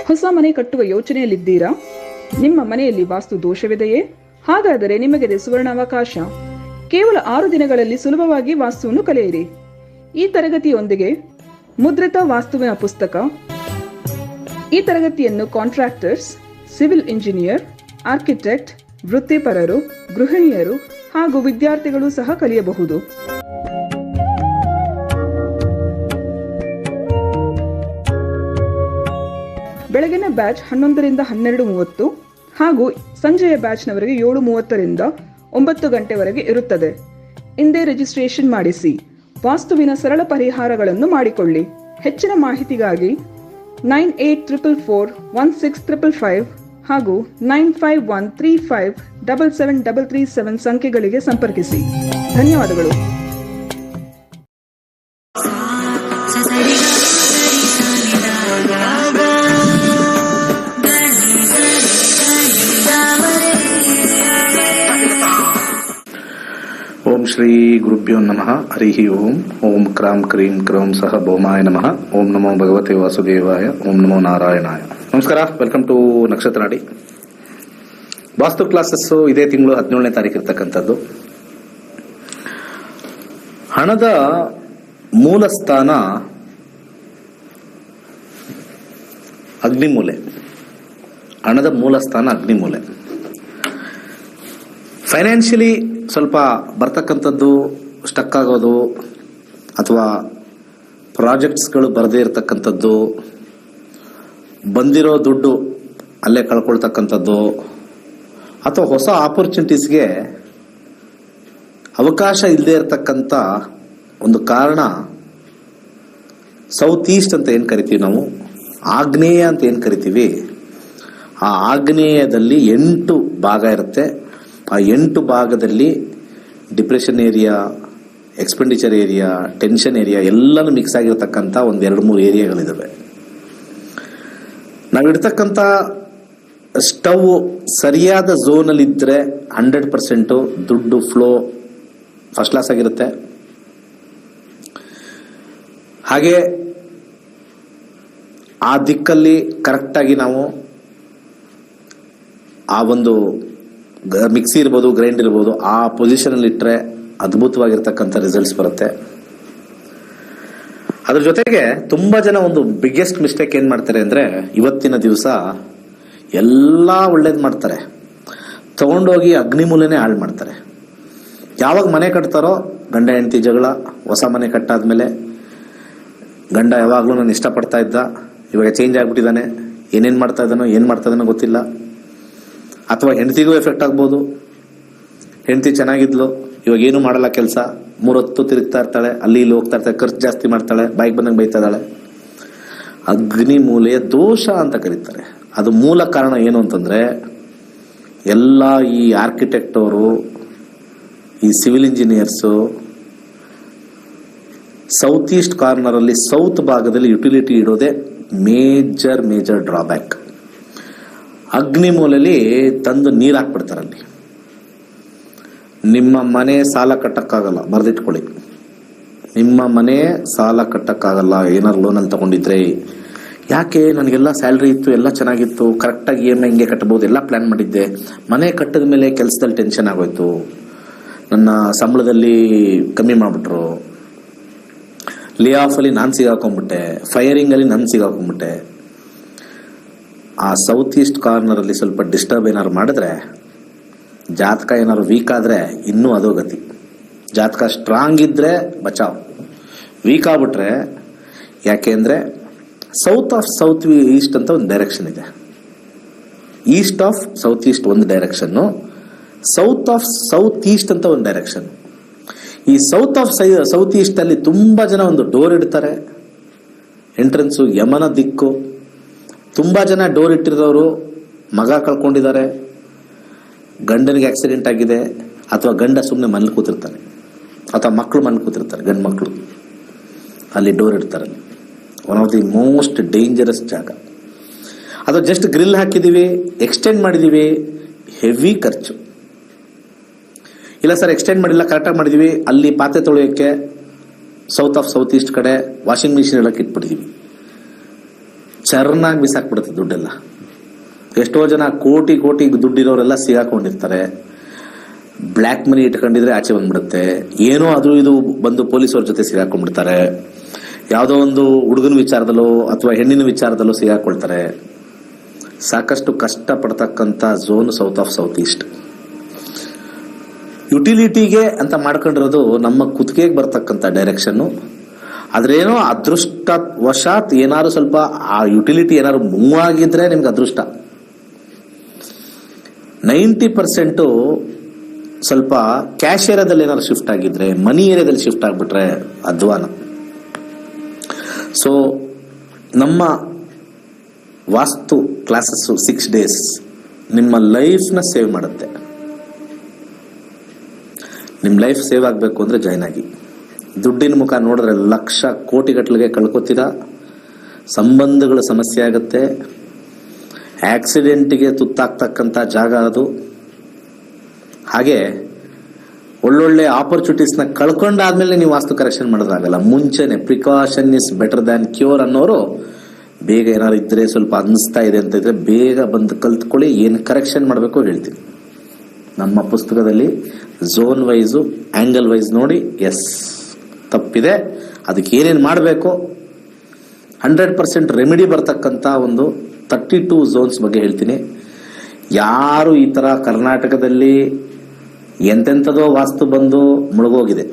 ಹೊಸ ಮನೆ ಕಟ್ಟುವ ಯೋಚನೆಯಲ್ಲಿದ್ದೀರಾ? ನಿಮ್ಮ ಮನೆಯಲ್ಲಿ ವಾಸ್ತು ದೋಷವಿದೆಯೇ? ಹಾಗಾದರೆ ನಿಮಗಿದೆ ಸುವರ್ಣಾವಕಾಶ. ಕೇವಲ 6 ದಿನಗಳಲ್ಲಿ ಸುಲಭವಾಗಿ ವಾಸ್ತುವನ್ನು ಕಲಿಯಿರಿ. ಈ ತರಗತಿಯೊಂದಿಗೆ ಮುದ್ರಿತ ವಾಸ್ತುವಿನ ಪುಸ್ತಕ. ಈ ತರಗತಿಯನ್ನು ಕಾಂಟ್ರಾಕ್ಟರ್ಸ್, ಸಿವಿಲ್ ಇಂಜಿನಿಯರ್, ಆರ್ಕಿಟೆಕ್ಟ್, ವೃತ್ತಿಪರರು, ಗೃಹಿಣಿಯರು ಹಾಗೂ ವಿದ್ಯಾರ್ಥಿಗಳು ಸಹ ಕಲಿಯಬಹುದು. ಬೆಳಗಿನ ಬ್ಯಾಚ್ 11 ರಿಂದ 12:30 ಹಾಗೂ ಸಂಜೆಯ ಬ್ಯಾಚ್ನವರೆಗೆ 7:30 ರಿಂದ 9 ಗಂಟೆವರೆಗೆ ಇರುತ್ತದೆ. ಇಂದೇ ರಿಜಿಸ್ಟ್ರೇಷನ್ ಮಾಡಿಸಿ. ವಾಸ್ತುವಿನ ಸರಳ ಪರಿಹಾರಗಳನ್ನು ಮಾಡಿಕೊಳ್ಳಿ. ಹೆಚ್ಚಿನ ಮಾಹಿತಿಗಾಗಿ 9844416555 ಹಾಗೂ 9513577337 ಸಂಖ್ಯೆಗಳಿಗೆ ಸಂಪರ್ಕಿಸಿ. ಧನ್ಯವಾದಗಳು. ಓಂ ಶ್ರೀ ಗುರುಭ್ಯೋ ನಮಃ. ಹರಿ ಓಂ. ಓಂ ಕ್ರಾಂ ಕ್ರೀಂ ಕ್ರೌಂ ಸಹ ಭೌಮಾಯ ನಮಃ. ಓಂ ನಮೋ ಭಗವತೆ ವಾಸುದೇವಾಯ. ಓಂ ನಮೋ ನಾರಾಯಣಾಯ. ನಮಸ್ಕಾರ. ವೆಲ್ಕಮ್ ಟು ನಕ್ಷತ್ರ ನಾಡಿ. ವಾಸ್ತು ಕ್ಲಾಸಸ್ ಇದೇ ತಿಂಗಳು 17ನೇ ತಾರೀಕು ಇರ್ತಕ್ಕಂಥದ್ದು. ಹಣದ ಮೂಲ ಸ್ಥಾನ ಅಗ್ನಿಮೂಲೆ. ಹಣದ ಮೂಲ ಸ್ಥಾನ ಅಗ್ನಿಮೂಲೆ. ಫೈನಾನ್ಷಿಯಲಿ ಸ್ವಲ್ಪ ಬರ್ತಕ್ಕಂಥದ್ದು, ಸ್ಟಕ್ ಆಗೋದು ಅಥವಾ ಪ್ರಾಜೆಕ್ಟ್ಸ್ಗಳು ಬರದೇ ಇರತಕ್ಕಂಥದ್ದು, ಬಂದಿರೋ ದುಡ್ಡು ಅಲ್ಲೇ ಕಳ್ಕೊಳ್ತಕ್ಕಂಥದ್ದು ಅಥವಾ ಹೊಸ ಆಪರ್ಚುನಿಟೀಸ್ಗೆ ಅವಕಾಶ ಇಲ್ಲದೆ ಇರತಕ್ಕಂಥ ಒಂದು ಕಾರಣ ಸೌತ್ ಈಸ್ಟ್ ಅಂತ ಏನು ಕರಿತೀವಿ ನಾವು, ಆಗ್ನೇಯ ಅಂತ ಏನು ಕರಿತೀವಿ. ಆ ಆಗ್ನೇಯದಲ್ಲಿ 8 ಭಾಗ ಇರುತ್ತೆ. ಆ 8 ಭಾಗದಲ್ಲಿ depression area, expenditure area, tension area ಎಲ್ಲನೂ ಮಿಕ್ಸ್ ಆಗಿರತಕ್ಕಂಥ ಒಂದು 2-3 ಏರಿಯಾಗಳಿದ್ದಾವೆ. ನಾವಿಡ್ತಕ್ಕಂಥ ಸ್ಟವ್ ಸರಿಯಾದ ಝೋನಲ್ಲಿ ಇದ್ದರೆ 100% ದುಡ್ಡು ಫ್ಲೋ ಫಸ್ಟ್ ಕ್ಲಾಸ್ ಆಗಿರುತ್ತೆ. ಹಾಗೆ ಆ ದಿಕ್ಕಲ್ಲಿ ಕರೆಕ್ಟಾಗಿ ನಾವು ಆ ಒಂದು ಮಿಕ್ಸಿ ಇರ್ಬೋದು, ಗ್ರೈಂಡ್ ಇರ್ಬೋದು, ಆ ಪೊಸಿಷನಲ್ಲಿ ಇಟ್ಟರೆ ಅದ್ಭುತವಾಗಿರ್ತಕ್ಕಂಥ ರಿಸಲ್ಟ್ಸ್ ಬರುತ್ತೆ. ಅದ್ರ ಜೊತೆಗೆ ತುಂಬ ಜನ ಒಂದು ಬಿಗ್ಗೆಸ್ಟ್ ಮಿಸ್ಟೇಕ್ ಏನು ಮಾಡ್ತಾರೆ ಅಂದರೆ, ಇವತ್ತಿನ ದಿವಸ ಎಲ್ಲ ಒಳ್ಳೇದು ಮಾಡ್ತಾರೆ, ತಗೊಂಡೋಗಿ ಅಗ್ನಿಮೂಲೆನೇ ಹಾಳು ಮಾಡ್ತಾರೆ. ಯಾವಾಗ ಮನೆ ಕಟ್ತಾರೋ ಗಂಡ ಹೆಂಡತಿ ಜಗಳ. ಹೊಸ ಮನೆ ಕಟ್ಟಾದ್ಮೇಲೆ ಗಂಡ ಯಾವಾಗಲೂ ನಾನು ಇಷ್ಟಪಡ್ತಾ ಇದ್ದ, ಇವಾಗ ಚೇಂಜ್ ಆಗಿಬಿಟ್ಟಿದ್ದಾನೆ, ಏನು ಮಾಡ್ತಾ ಇದ್ದಾನೋ ಗೊತ್ತಿಲ್ಲ. ಅಥವಾ ಹೆಂಡತಿಗೂ ಎಫೆಕ್ಟ್ ಆಗ್ಬೋದು. ಹೆಂಡತಿ ಚೆನ್ನಾಗಿದ್ಲು, ಇವಾಗ ಏನು ಮಾಡಲ್ಲ ಕೆಲಸ, 3 ಹೊತ್ತು ತಿರುಗ್ತಾ ಇರ್ತಾಳೆ, ಅಲ್ಲಿ ಇಲ್ಲಿ ಹೋಗ್ತಾ ಇರ್ತಾಳೆ, ಖರ್ಚು ಜಾಸ್ತಿ ಮಾಡ್ತಾಳೆ, ಬಾಯಿಗೆ ಬಂದಂಗೆ ಬೈತಾ ಇದ್ದಾಳೆ. ಅಗ್ನಿ ಮೂಲೆಯ ದೋಷ ಅಂತ ಕರೀತಾರೆ. ಅದು ಮೂಲ ಕಾರಣ ಏನು ಅಂತಂದ್ರೆ, ಎಲ್ಲ ಈ ಆರ್ಕಿಟೆಕ್ಟ್ ಅವರು, ಈ civil engineers south East corner ಅಲ್ಲಿ, ಸೌತ್ ಭಾಗದಲ್ಲಿ ಯುಟಿಲಿಟಿ ಇಡೋದೇ ಮೇಜರ್ ಡ್ರಾಬ್ಯಾಕ್. ಅಗ್ನಿ ಮೂಲೆಯಲ್ಲಿ ತಂದು ನೀರು ಹಾಕ್ಬಿಡ್ತಾರಲ್ಲಿ. ನಿಮ್ಮ ಮನೆ ಸಾಲ ಕಟ್ಟಕ್ಕಾಗಲ್ಲ, ಬರೆದಿಟ್ಕೊಳ್ಳಿ. ನಿಮ್ಮ ಮನೆ ಸಾಲ ಕಟ್ಟಕ್ಕಾಗಲ್ಲ ಏನಾರು ಲೋನಲ್ಲಿ ತಗೊಂಡಿದ್ರೆ. ಯಾಕೆ? ನನಗೆಲ್ಲ ಸ್ಯಾಲ್ರಿ ಇತ್ತು, ಎಲ್ಲ ಚೆನ್ನಾಗಿತ್ತು, ಕರೆಕ್ಟಾಗಿ EMI ಹಿಂಗೆ ಕಟ್ಟಬಹುದು, ಎಲ್ಲ ಪ್ಲಾನ್ ಮಾಡಿದ್ದೆ. ಮನೆ ಕಟ್ಟಿದ ಮೇಲೆ ಕೆಲಸದಲ್ಲಿ ಟೆನ್ಷನ್ ಆಗೋಯ್ತು, ನನ್ನ ಸಂಬಳದಲ್ಲಿ ಕಮ್ಮಿ ಮಾಡಿಬಿಟ್ರು, ಲೇ ಆಫ್ ಅಲ್ಲಿ ನಾನು ಸಿಗಾಕೊಂಡ್ಬಿಟ್ಟೆ, ಫೈರಿಂಗ್ ಅಲ್ಲಿ ನಾನು ಸಿಗಾಕೊಂಡ್ಬಿಟ್ಟೆ. ಆ ಸೌತ್ ಈಸ್ಟ್ ಕಾರ್ನರ್ ಅಲ್ಲಿ ಸ್ವಲ್ಪ ಡಿಸ್ಟರ್ಬ್ ಏನಾದ್ರು ಮಾಡಿದ್ರೆ, ಜಾತಕ ಏನಾದ್ರು ವೀಕ್ ಆದ್ರೆ ಇನ್ನೂ ಅದೋ ಗತಿ. ಜಾತಕ ಸ್ಟ್ರಾಂಗ್ ಇದ್ರೆ ಬಚಾವ್, ವೀಕ್ ಆಗ್ಬಿಟ್ರೆ, ಯಾಕೆಂದ್ರೆ ಸೌತ್ ಆಫ್ ಸೌತ್ ಈಸ್ಟ್ ಅಂತ ಒಂದು ಡೈರೆಕ್ಷನ್ ಇದೆ. ಈಸ್ಟ್ ಆಫ್ ಸೌತ್ ಈಸ್ಟ್ ಒಂದು direction, south of south East ಅಂತ ಒಂದು ಡೈರೆಕ್ಷನ್. ಈ ಸೌತ್ ಆಫ್ ಸೌತ್ ಈಸ್ಟ್ ಅಲ್ಲಿ ತುಂಬಾ ಜನ ಒಂದು ಡೋರ್ ಇಡ್ತಾರೆ. ಎಂಟ್ರೆನ್ಸು ಯಮನ ದಿಕ್ಕು. ತುಂಬಾ ಜನ ಡೋರ್ ಇಟ್ಟಿರೋರು ಮಗ ಕಳ್ಕೊಂಡಿದ್ದಾರೆ, ಗಂಡನಿಗೆ ಆಕ್ಸಿಡೆಂಟ್ ಆಗಿದೆ, ಅಥವಾ ಗಂಡ ಸುಮ್ಮನೆ ಮನೇಲಿ ಕೂತಿರ್ತಾನೆ, ಅಥವಾ ಮಕ್ಕಳು ಮನೇಲಿ ಕೂತಿರ್ತಾರೆ, ಗಂಡು ಮಕ್ಕಳು ಅಲ್ಲಿ ಡೋರ್ ಇಡ್ತಾರೆ. One of the most dangerous ಜಾಗ. ಅಥವಾ ಜಸ್ಟ್ ಗ್ರಿಲ್ ಹಾಕಿದೀವಿ, ಎಕ್ಸ್ಟೆಂಡ್ ಮಾಡಿದೀವಿ, ಹೆವಿ ಖರ್ಚು. ಇಲ್ಲ ಸರ್ ಎಕ್ಸ್ಟೆಂಡ್ ಮಾಡಿಲ್ಲ, ಕರೆಕ್ಟಾಗಿ ಮಾಡಿದೀವಿ, ಅಲ್ಲಿ ಪಾತ್ರೆ ತೊಳೆಯೋಕ್ಕೆ ಸೌತ್ ಆಫ್ ಸೌತ್ ಈಸ್ಟ್ ಕಡೆ ವಾಷಿಂಗ್ ಮಿಷಿನ್ ಇಡಕ್ಕೆ ಇಟ್ಬಿಟ್ಟಿದೀವಿ, ಚರ್ನಾಗಿ ಬಿಸಾಕ್ಬಿಡುತ್ತೆ ದುಡ್ಡೆಲ್ಲ. ಎಷ್ಟೋ ಜನ ಕೋಟಿ ಕೋಟಿ ದುಡ್ಡಿರೋರೆಲ್ಲ ಸಿಗಾಕೊಂಡಿರ್ತಾರೆ. ಬ್ಲ್ಯಾಕ್ ಮನಿ ಇಟ್ಕೊಂಡಿದ್ರೆ ಆಚೆ ಬಂದ್ಬಿಡುತ್ತೆ. ಏನೋ ಅದು ಇದು ಬಂದು ಪೊಲೀಸವ್ರ ಜೊತೆ ಸಿಗಾಕೊಂಡ್ಬಿಡ್ತಾರೆ. ಯಾವುದೋ ಒಂದು ಹುಡುಗನ ವಿಚಾರದಲ್ಲೋ ಅಥವಾ ಹೆಣ್ಣಿನ ವಿಚಾರದಲ್ಲೋ ಸಿಗಾಕೊಳ್ತಾರೆ. ಸಾಕಷ್ಟು ಕಷ್ಟ ಪಡ್ತಕ್ಕಂಥ ಝೋನ್ ಸೌತ್ ಈಸ್ಟ್. ಯುಟಿಲಿಟಿಗೆ ಅಂತ ಮಾಡ್ಕೊಂಡಿರೋದು ನಮ್ಮ ಕುತ್ತಿಗೆಗೆ ಬರ್ತಕ್ಕಂಥ ಡೈರೆಕ್ಷನ್ನು. ಆದ್ರೇನೋ ಅದೃಷ್ಟ ವಶಾತ್ ಏನಾದ್ರು ಸ್ವಲ್ಪ ಆ ಯುಟಿಲಿಟಿ ಏನಾದ್ರು ಮೂವ್ ಆಗಿದ್ರೆ ನಿಮ್ಗೆ ಅದೃಷ್ಟ. 90% ಸ್ವಲ್ಪ ಕ್ಯಾಶ್ ಏರಿಯಾದಲ್ಲಿ ಏನಾದ್ರು ಶಿಫ್ಟ್ ಆಗಿದ್ರೆ, ಮನಿ ಏರಿಯಾದಲ್ಲಿ ಶಿಫ್ಟ್ ಆಗಿಬಿಟ್ರೆ ಅಧ್ವಾನ. ಸೊ ನಮ್ಮ ವಾಸ್ತು ಕ್ಲಾಸಸ್ 6 days ನಿಮ್ಮ ಲೈಫ್ನ ಸೇವ್ ಮಾಡುತ್ತೆ. ನಿಮ್ಮ ಲೈಫ್ ಸೇವ್ ಆಗಬೇಕು ಅಂದ್ರೆ ಜಾಯ್ನ್ ಆಗಿ. ದುಡ್ಡಿನ ಮುಖ ನೋಡಿದ್ರೆ ಲಕ್ಷ ಕೋಟಿ ಗಟ್ಟಲೆಗೆ ಕಳ್ಕೊತೀರಾ. ಸಂಬಂಧಗಳ ಸಮಸ್ಯೆ ಆಗುತ್ತೆ. ಆಕ್ಸಿಡೆಂಟ್ಗೆ ತುತ್ತಾಗ್ತಕ್ಕಂಥ ಜಾಗ ಅದು. ಹಾಗೆ ಒಳ್ಳೊಳ್ಳೆ ಆಪರ್ಚುನಿಟೀಸ್ನ ಕಳ್ಕೊಂಡಾದ್ಮೇಲೆ ನೀವು ವಾಸ್ತು ಕರೆಕ್ಷನ್ ಮಾಡೋದಾಗಲ್ಲ. ಮುಂಚೆನೆ precaution is better than cure ಅನ್ನೋರು ಬೇಗ ಏನಾದ್ರು ಇದ್ರೆ, ಸ್ವಲ್ಪ ಅನ್ನಿಸ್ತಾ ಇದೆ ಅಂತ ಇದ್ರೆ ಬೇಗ ಬಂದು ಕಲ್ತ್ಕೊಳ್ಳಿ. ಏನು ಕರೆಕ್ಷನ್ ಮಾಡಬೇಕು ಹೇಳ್ತೀನಿ. ನಮ್ಮ ಪುಸ್ತಕದಲ್ಲಿ ಝೋನ್ ವೈಸು ಆಂಗಲ್ ವೈಸ್ ನೋಡಿ, ಎಸ್ ತಪ್ಪಿದೆ, ಅದಕ್ಕೆ ಏನೇನು ಮಾಡಬೇಕು 100% ರೆಮಿಡಿ ಬರ್ತಕ್ಕಂಥ ಒಂದು 32 ಝೋನ್ಸ್ ಬಗ್ಗೆ ಹೇಳ್ತೀನಿ. ಯಾರು ಈ ತರ ಕರ್ನಾಟಕದಲ್ಲಿ ಎಂತೆಂಥದೋ ವಾಸ್ತು ಬಂದು ಮುಳುಗೋಗಿದೆ.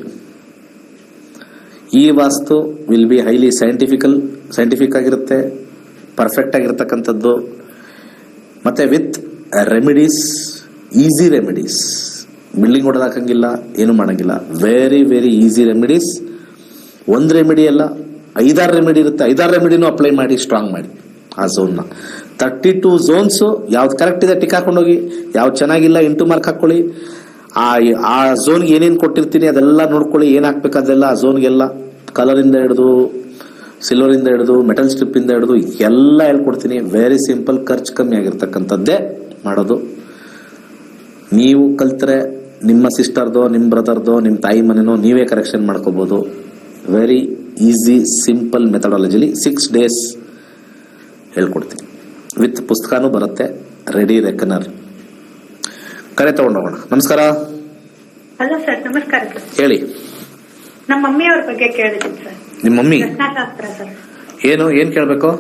ಈ vastu will be highly scientific ಆಗಿರುತ್ತೆ, ಪರ್ಫೆಕ್ಟ್ ಆಗಿರ್ತಕ್ಕಂಥದ್ದು, ಮತ್ತೆ with remedies, easy remedies. Building ಹೊಡೆದಾಕಂಗಿಲ್ಲ, ಏನು ಮಾಡಂಗಿಲ್ಲ. Very very easy remedies. ಒಂದು ರೆಮಿಡಿ ಅಲ್ಲ, 5-6 ರೆಮಿಡಿ ಇರುತ್ತೆ. 5-6 ರೆಮಿಡಿನೂ ಅಪ್ಲೈ ಮಾಡಿ ಸ್ಟ್ರಾಂಗ್ ಮಾಡಿ ಆ ಝೋನ್ನ. 32 ಝೋನ್ಸ್ ಯಾವ್ದು ಕರೆಕ್ಟ್ ಇದೆ ಟಿಕ್ ಹಾಕೊಂಡೋಗಿ, ಯಾವ್ದು ಚೆನ್ನಾಗಿಲ್ಲ ಇಂಟು ಮಾರ್ಕ್ ಹಾಕೊಳ್ಳಿ. ಆ ಝೋನ್ಗೆ ಏನೇನು ಕೊಟ್ಟಿರ್ತೀನಿ ಅದೆಲ್ಲ ನೋಡ್ಕೊಳ್ಳಿ. ಏನ್ ಹಾಕ್ಬೇಕು ಅದೆಲ್ಲ ಆ ಝೋನ್ಗೆಲ್ಲ ಕಲರಿಂದ ಹಿಡಿದು, ಸಿಲ್ವರಿಂದ ಹಿಡಿದು, ಮೆಟಲ್ ಸ್ಟ್ರಿಪ್ ಇಂದ ಹಿಡಿದು ಎಲ್ಲ ಹೇಳ್ಕೊಡ್ತೀನಿ. ವೆರಿ ಸಿಂಪಲ್, ಖರ್ಚು ಕಮ್ಮಿ ಆಗಿರ್ತಕ್ಕಂಥದ್ದೇ ಮಾಡೋದು. ನೀವು ಕಲ್ತ್ರೆ ನಿಮ್ಮ ಸಿಸ್ಟರ್ದೋ, ನಿಮ್ಮ ಬ್ರದರ್ದೋ, ನಿಮ್ಮ ತಾಯಿ ಮನೆನೋ ನೀವೇ ಕರೆಕ್ಷನ್ ಮಾಡ್ಕೋಬಹುದು. ವೆರಿ ಈಸಿ ಸಿಂಪಲ್ ಮೆಥಡಾಲಜಿಲಿ 6 days ಹೇಳ್ಕೊಡ್ತೀನಿ. ವಿತ್ ಪುಸ್ತಕನೂ ಬರುತ್ತೆ, ರೆಡಿ ರೆಕನರ್. ಕರೆ ತಗೊಂಡೋಗೋಣ. ನಮಸ್ಕಾರ. ಹಲೋ ಸರ್, ನಮಸ್ಕಾರ ಸರ್. ಹೇಳಿ. ನಮ್ಮ ಮಮ್ಮಿಯವ್ರ ಬಗ್ಗೆ ಕೇಳಿದ್ದೀನಿ ಸರ್. ನಿಮ್ಮ ಮಮ್ಮಿ ರತ್ನಶಾಸ್ತ್ರ ಸರ್. ಏನ್ ಕೇಳ್ಬೇಕು?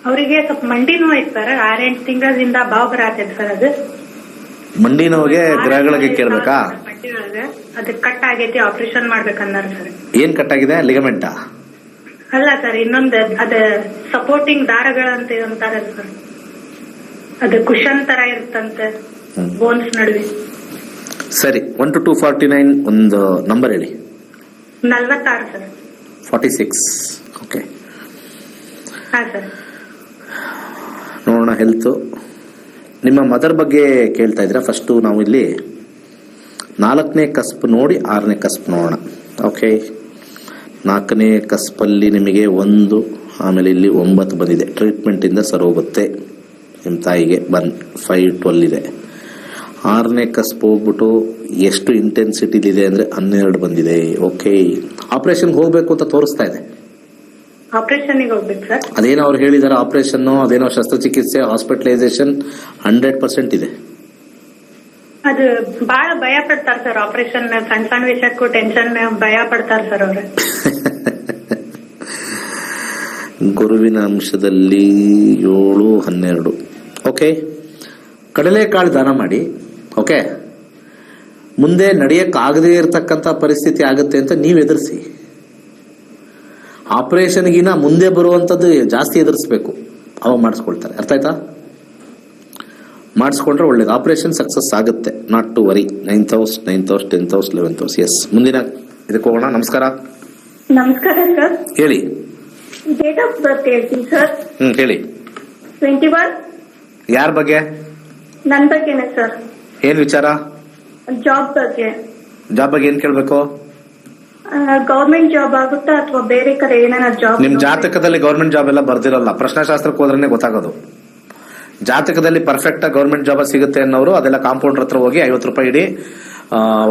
ಅವರಿಗೆ ಸ್ವಲ್ಪ ಮಂಡಿ ನೋವು ಐತೆ ಸರ್. 6-8 ತಿಂಗಳಿಂದ ಬಾವು ಬರತೈತೆ ಸರ್. ಅದು ಮಂಡಿ ನೋವಿಗೆ ಗ್ರಹಗಳಿಗೆ ಕೇಳ್ಬೇಕಾ? ಮಂಡಿ ಒಳಗೆ ಅದು ಕಟ್ ಆಗೈತಿ, ಆಪರೇಷನ್ ಮಾಡ್ಬೇಕಂದಾರ ಸರ್. ಏನ್ ಕಟ್ ಆಗಿದೆ? ಲಿಗಮೆಂಟಾ? ಅಲ್ಲ ಸರ್, ಇನ್ನೊಂದು ಅದ ಸಪೋರ್ಟಿಂಗ್ ದಾರಗಳಂತ ಅಂತಾರ ಸರ್. ಅದು ಕುಶನ್ ತರ ಇರುತ್ತಂತೆ ಬೋನ್ಸ್ ನಡುವೆ. ಸರಿ, 1 to 249 ಒಂದು ನಂಬರ್ ಹೇಳಿ. 46 ಸರ್. 46. ಓಕೆ, ಹಾ ಸರ್. ನೋಡೋಣ. ಹೆಲ್ತ್, ನಿಮ್ಮ ಮದರ್ ಬಗ್ಗೆ ಕೇಳ್ತಾ ಇದ್ರೆ ಫಸ್ಟ್ ನಾವು ಇಲ್ಲಿ 4ನೇ ಕಸ್ಪ್ ನೋಡಿ 6ನೇ ಕಸ್ಪ್ ನೋಡೋಣ. ಓಕೆ, 4ನೇ ಕಸ್ಪಲ್ಲಿ ನಿಮಗೆ 1, ಆಮೇಲೆ ಇಲ್ಲಿ 9 ಬಂದಿದೆ. ಟ್ರೀಟ್ಮೆಂಟ್ ಇಂದ ಸರ್ ಹೋಗುತ್ತೆ. ನಿಮ್ಮ ತಾಯಿಗೆ 5-12 ಇದೆ. 6ನೇ ಕಸ್ಪ್ ಹೋಗ್ಬಿಟ್ಟು ಎಷ್ಟು ಇಂಟೆನ್ಸಿಟಿ ಇದೆ ಅಂದ್ರೆ 12 ಬಂದಿದೆ. ಓಕೆ, ಆಪರೇಷನ್ ಹೋಗ್ಬೇಕು ಅಂತ ತೋರಿಸ್ತಾ ಇದೆ. ಆಪರೇಷನ್ ಹೋಗ್ಬೇಕು ಸರ್. ಅದೇನೋ ಅವ್ರು ಹೇಳಿದಾರೆ, ಆಪರೇಷನ್ ಅದೇನೋ ಶಸ್ತ್ರಚಿಕಿತ್ಸೆ, ಹಾಸ್ಪಿಟಲೈಸೇಷನ್ 100% ಇದೆ. ಅದು ಬಹಳ ಭಯ ಪಡ್ತಾರ ಸರ್. ಆಪರೇಷನ್ ಸಣ್ಣ ಸಣ್ಣ ವಿಷಯಕ್ಕೂ ಟೆನ್ಷನ್ ಭಯ ಪಡ್ತಾರ ಸರ್ ಅವ್ರೆ. ಗುರುವಿನ ಅಂಶದಲ್ಲಿ 7-12. ಓಕೆ, ಕಡಲೆಕಾಳು ದಾನ ಮಾಡಿ. ಓಕೆ, ಮುಂದೆ ನಡೆಯಕ್ಕಾಗದೇ ಇರತಕ್ಕಂಥ ಪರಿಸ್ಥಿತಿ ಆಗುತ್ತೆ ಅಂತ ನೀವು ಎದುರಿಸಿ. ಆಪರೇಷನ್ಗಿನ ಮುಂದೆ ಬರುವಂಥದ್ದು ಜಾಸ್ತಿ ಎದುರಿಸ್ಬೇಕು, ಅವಾಗ ಮಾಡಿಸ್ಕೊಳ್ತಾರೆ. ಅರ್ಥ ಆಯ್ತಾ? ಮಾಡಿಸ್ಕೊಂಡ್ರೆ ಒಳ್ಳೇದು. ಆಪರೇಷನ್ ಸಕ್ಸಸ್ ಆಗುತ್ತೆ, not to worry. 9th house, 10th house, 11th house. Yes, ಮುಂದಿನ ಇದಕ್ಕೆ ಹೋಗೋಣ. ನಮಸ್ಕಾರ. ನಮಸ್ಕಾರ ಸರ್. ಹೇಳಿ. ಡೇಟ್ ಆಫ್ ಬರ್ತ್ ಹೇಳ್ತೀನಿ ಸರ್. ಹೇಳಿ. 21. ಯಾರ ಬಗ್ಗೆ? ನನ್ನ ಬಗ್ಗೆನೆ ಸರ್. ಏನ್ ವಿಚಾರ? ಜಾಬ್ ಬಗ್ಗೆ. ಜಾಬ್ ಬಗ್ಗೆ ಏನ್ ಕೇಳ್ಬೇಕು? ಗವರ್ಮೆಂಟ್ ಜಾಬ್ ಆಗುತ್ತಾ ಅಥವಾ ಬೇರೆ ಕಡೆ ಏನಾರ ಜಾಬ್? ನಿಮ್ ಜಾತಕದಲ್ಲಿ ಗವರ್ಮೆಂಟ್ ಜಾಬ್ ಎಲ್ಲ ಬರ್ದಿರಲ್ಲ. ಪ್ರಶ್ನಾಶಾಸ್ತ್ರಕ್ಕೆ ಹೋದ್ರೇನೆ ಗೊತ್ತಾಗೋದು. ಜಾತಕದಲ್ಲಿ ಪರ್ಫೆಕ್ಟ್ ಗವರ್ಮೆಂಟ್ ಜಾಬ್ ಸಿಗುತ್ತೆ ಅನ್ನೋರು ಅದೆಲ್ಲ ಕಾಂಪೌಂಡರ್ ಹತ್ರ ಹೋಗಿ 50 ರೂಪಾಯಿ ಇಡಿ,